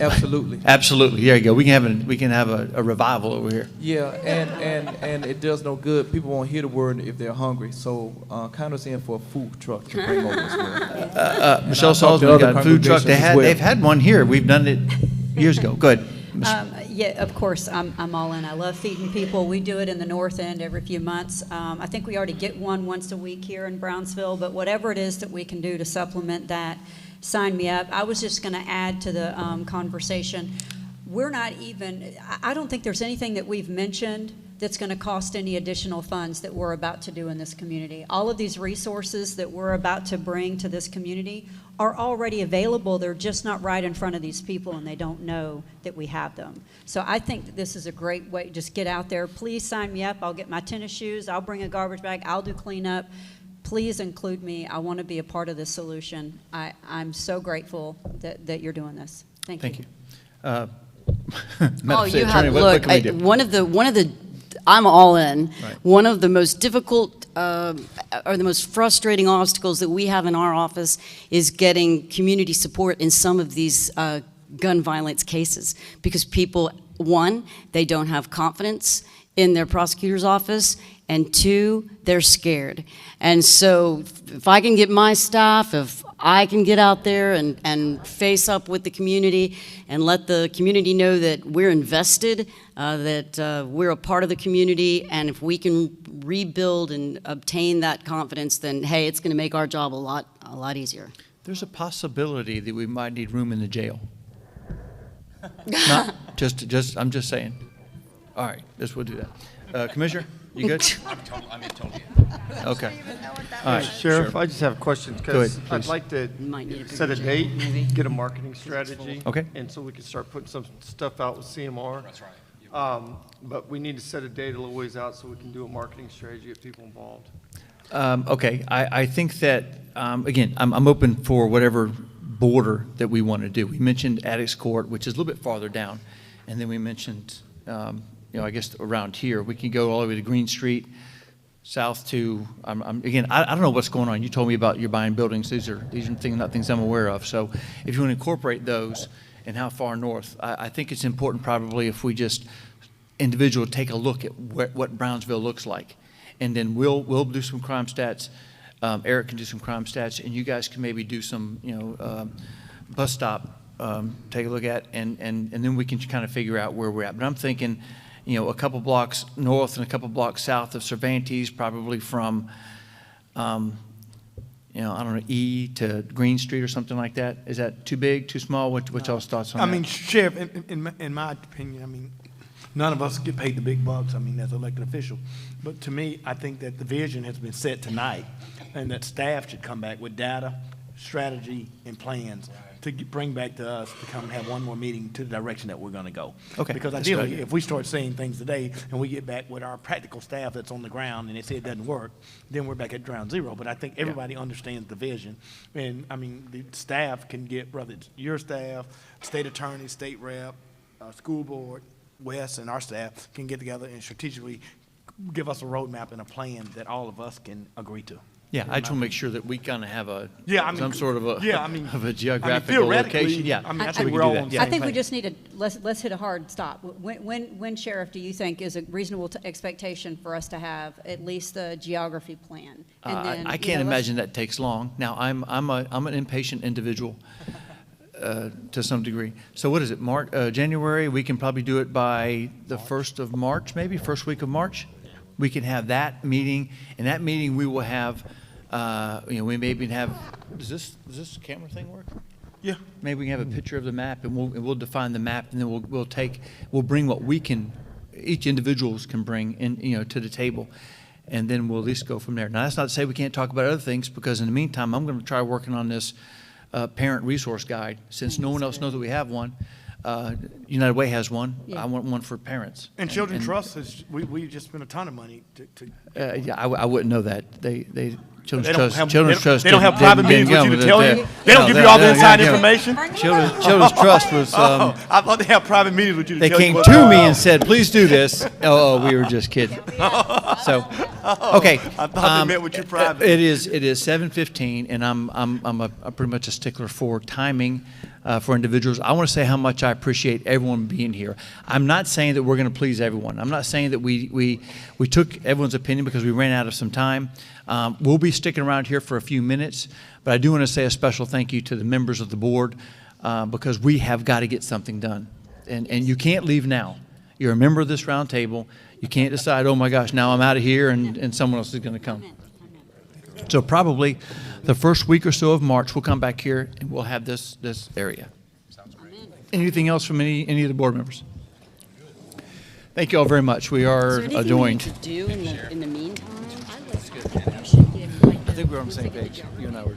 Absolutely. Absolutely. There you go. We can have a revival over here. Yeah, and it does no good. People won't hear the word if they're hungry. So count us in for a food truck to bring over as well. Michelle Salzman got a food truck. They've had one here. We've done it years ago. Go ahead. Yeah, of course, I'm all in. I love feeding people. We do it in the North End every few months. I think we already get one once a week here in Brownsville, but whatever it is that we can do to supplement that, sign me up. I was just going to add to the conversation. I don't think there's anything that we've mentioned that's going to cost any additional funds that we're about to do in this community. All of these resources that we're about to bring to this community are already available. They're just not right in front of these people, and they don't know that we have them. So I think that this is a great way. Just get out there. Please sign me up. I'll get my tennis shoes. I'll bring a garbage bag. I'll do cleanup. Please include me. I want to be a part of this solution. I'm so grateful that you're doing this. Thank you. Oh, you have, look, one of the, I'm all in. Right. One of the most difficult or the most frustrating obstacles that we have in our office is getting community support in some of these gun violence cases, because people, one, they don't have confidence in their prosecutor's office, and 2, they're scared. And so if I can get my staff, if I can get out there and face up with the community and let the community know that we're invested, that we're a part of the community, and if we can rebuild and obtain that confidence, then hey, it's going to make our job a lot easier. There's a possibility that we might need room in the jail. Not just I'm just saying. All right, we'll do that. Commissioner, you good? I'm in totally. Okay. All right. Sheriff, I just have a question, because ahead, I'd please. like to set a date, get a marketing strategy. Okay. And so we can start putting some stuff out with CMR. That's right. But we need to set a date a little ways out so we can do a marketing strategy, get people involved. Okay, I think that, again, I'm open for whatever border that we want to do. We mentioned Addicts Court, which is a little bit farther down, and then we mentioned I guess around here. We can go all the way to Green Street, south to, again, I don't know what's going on. You told me about you're buying buildings. These are things, not things I'm aware of. So if you want to incorporate those and how far north, I think it's important probably if we just individually take a look at what Brownsville looks like. And then we'll do some crime stats. Eric can do some crime stats, and you guys can maybe do some, bus stop, take a look at, and then we can kind of figure out where we're at. But I'm thinking, a couple blocks north and a couple blocks south of Cervantes, probably from, I don't know, E to Green Street or something like that. Is that too big, too small? What y'all's thoughts on that? I mean, Sheriff, in my opinion, I mean, none of us get paid the big bucks, I mean, as elected official. But to me, I think that the vision has been set tonight, and that staff should come back with data, strategy, and plans to bring back to us to come have one more meeting to the direction that we're going to go. Okay. Because That's a good ideally, idea. if we start saying things today and we get back with our practical staff that's on the ground and they say it doesn't work, then we're back at ground zero. But I think everybody understands the vision. And I mean, the staff can get, whether it's your staff, state attorney, state rep, school board, Wes and our staff can get together and strategically give us a roadmap and a plan that all of us can agree to. Yeah, I just want to make sure that we kind of have some sort of of a geographical location. Yeah, I mean, I so think we we're can all do on that. the Yeah. I think we just need to, let's hit a hard stop. When, Sheriff, do you think is a reasonable expectation for us to have at least the geography plan? And then, I can't imagine that takes long. Now, I'm an impatient individual to some degree. So what is it, January? We can probably do it by the 1st of March, maybe, first week of March? We can have that meeting. In that meeting, we will have, we maybe have, does this camera thing work? Yeah. Maybe we can have a picture of the map, and we'll define the map, and then we'll bring what we can, each individuals can bring in, to the table, and then we'll at least go from there. Now, that's not to say we can't talk about other things, because in the meantime, I'm going to try working on this parent resource guide, since no one else knows that we have one. United Way has one. Yeah. I want one for parents. And Children's Trust, we just spent a ton of money to Yeah, I wouldn't know that. Children's They don't Trust. have- Children's they don't- Trust. they don't have didn't- private didn't meetings with come you to with tell it. you? They don't give you all the inside information? Children's Trust was. I thought they had private meetings with you to They tell you came what- to me and said, "Please do this." Oh, we were just kidding. So, okay. I thought they met with you private. It is 7:15, and I'm pretty much a stickler for timing for individuals. I want to say how much I appreciate everyone being here. I'm not saying that we're going to please everyone. I'm not saying that we took everyone's opinion because we ran out of some time. We'll be sticking around here for a few minutes, but I do want to say a special thank you to the members of the board because we have got to get something done. And you can't leave now. You're a member of this round table. You can't decide, oh my gosh, now I'm out of here and someone else is going to come. So probably the first week or so of March, we'll come back here and we'll have this area. Sounds great. Anything else from any of the board members? Thank you all very much. We are adjourned. Is there anything we need to do in the meantime? I think we're on the same page. You and I were.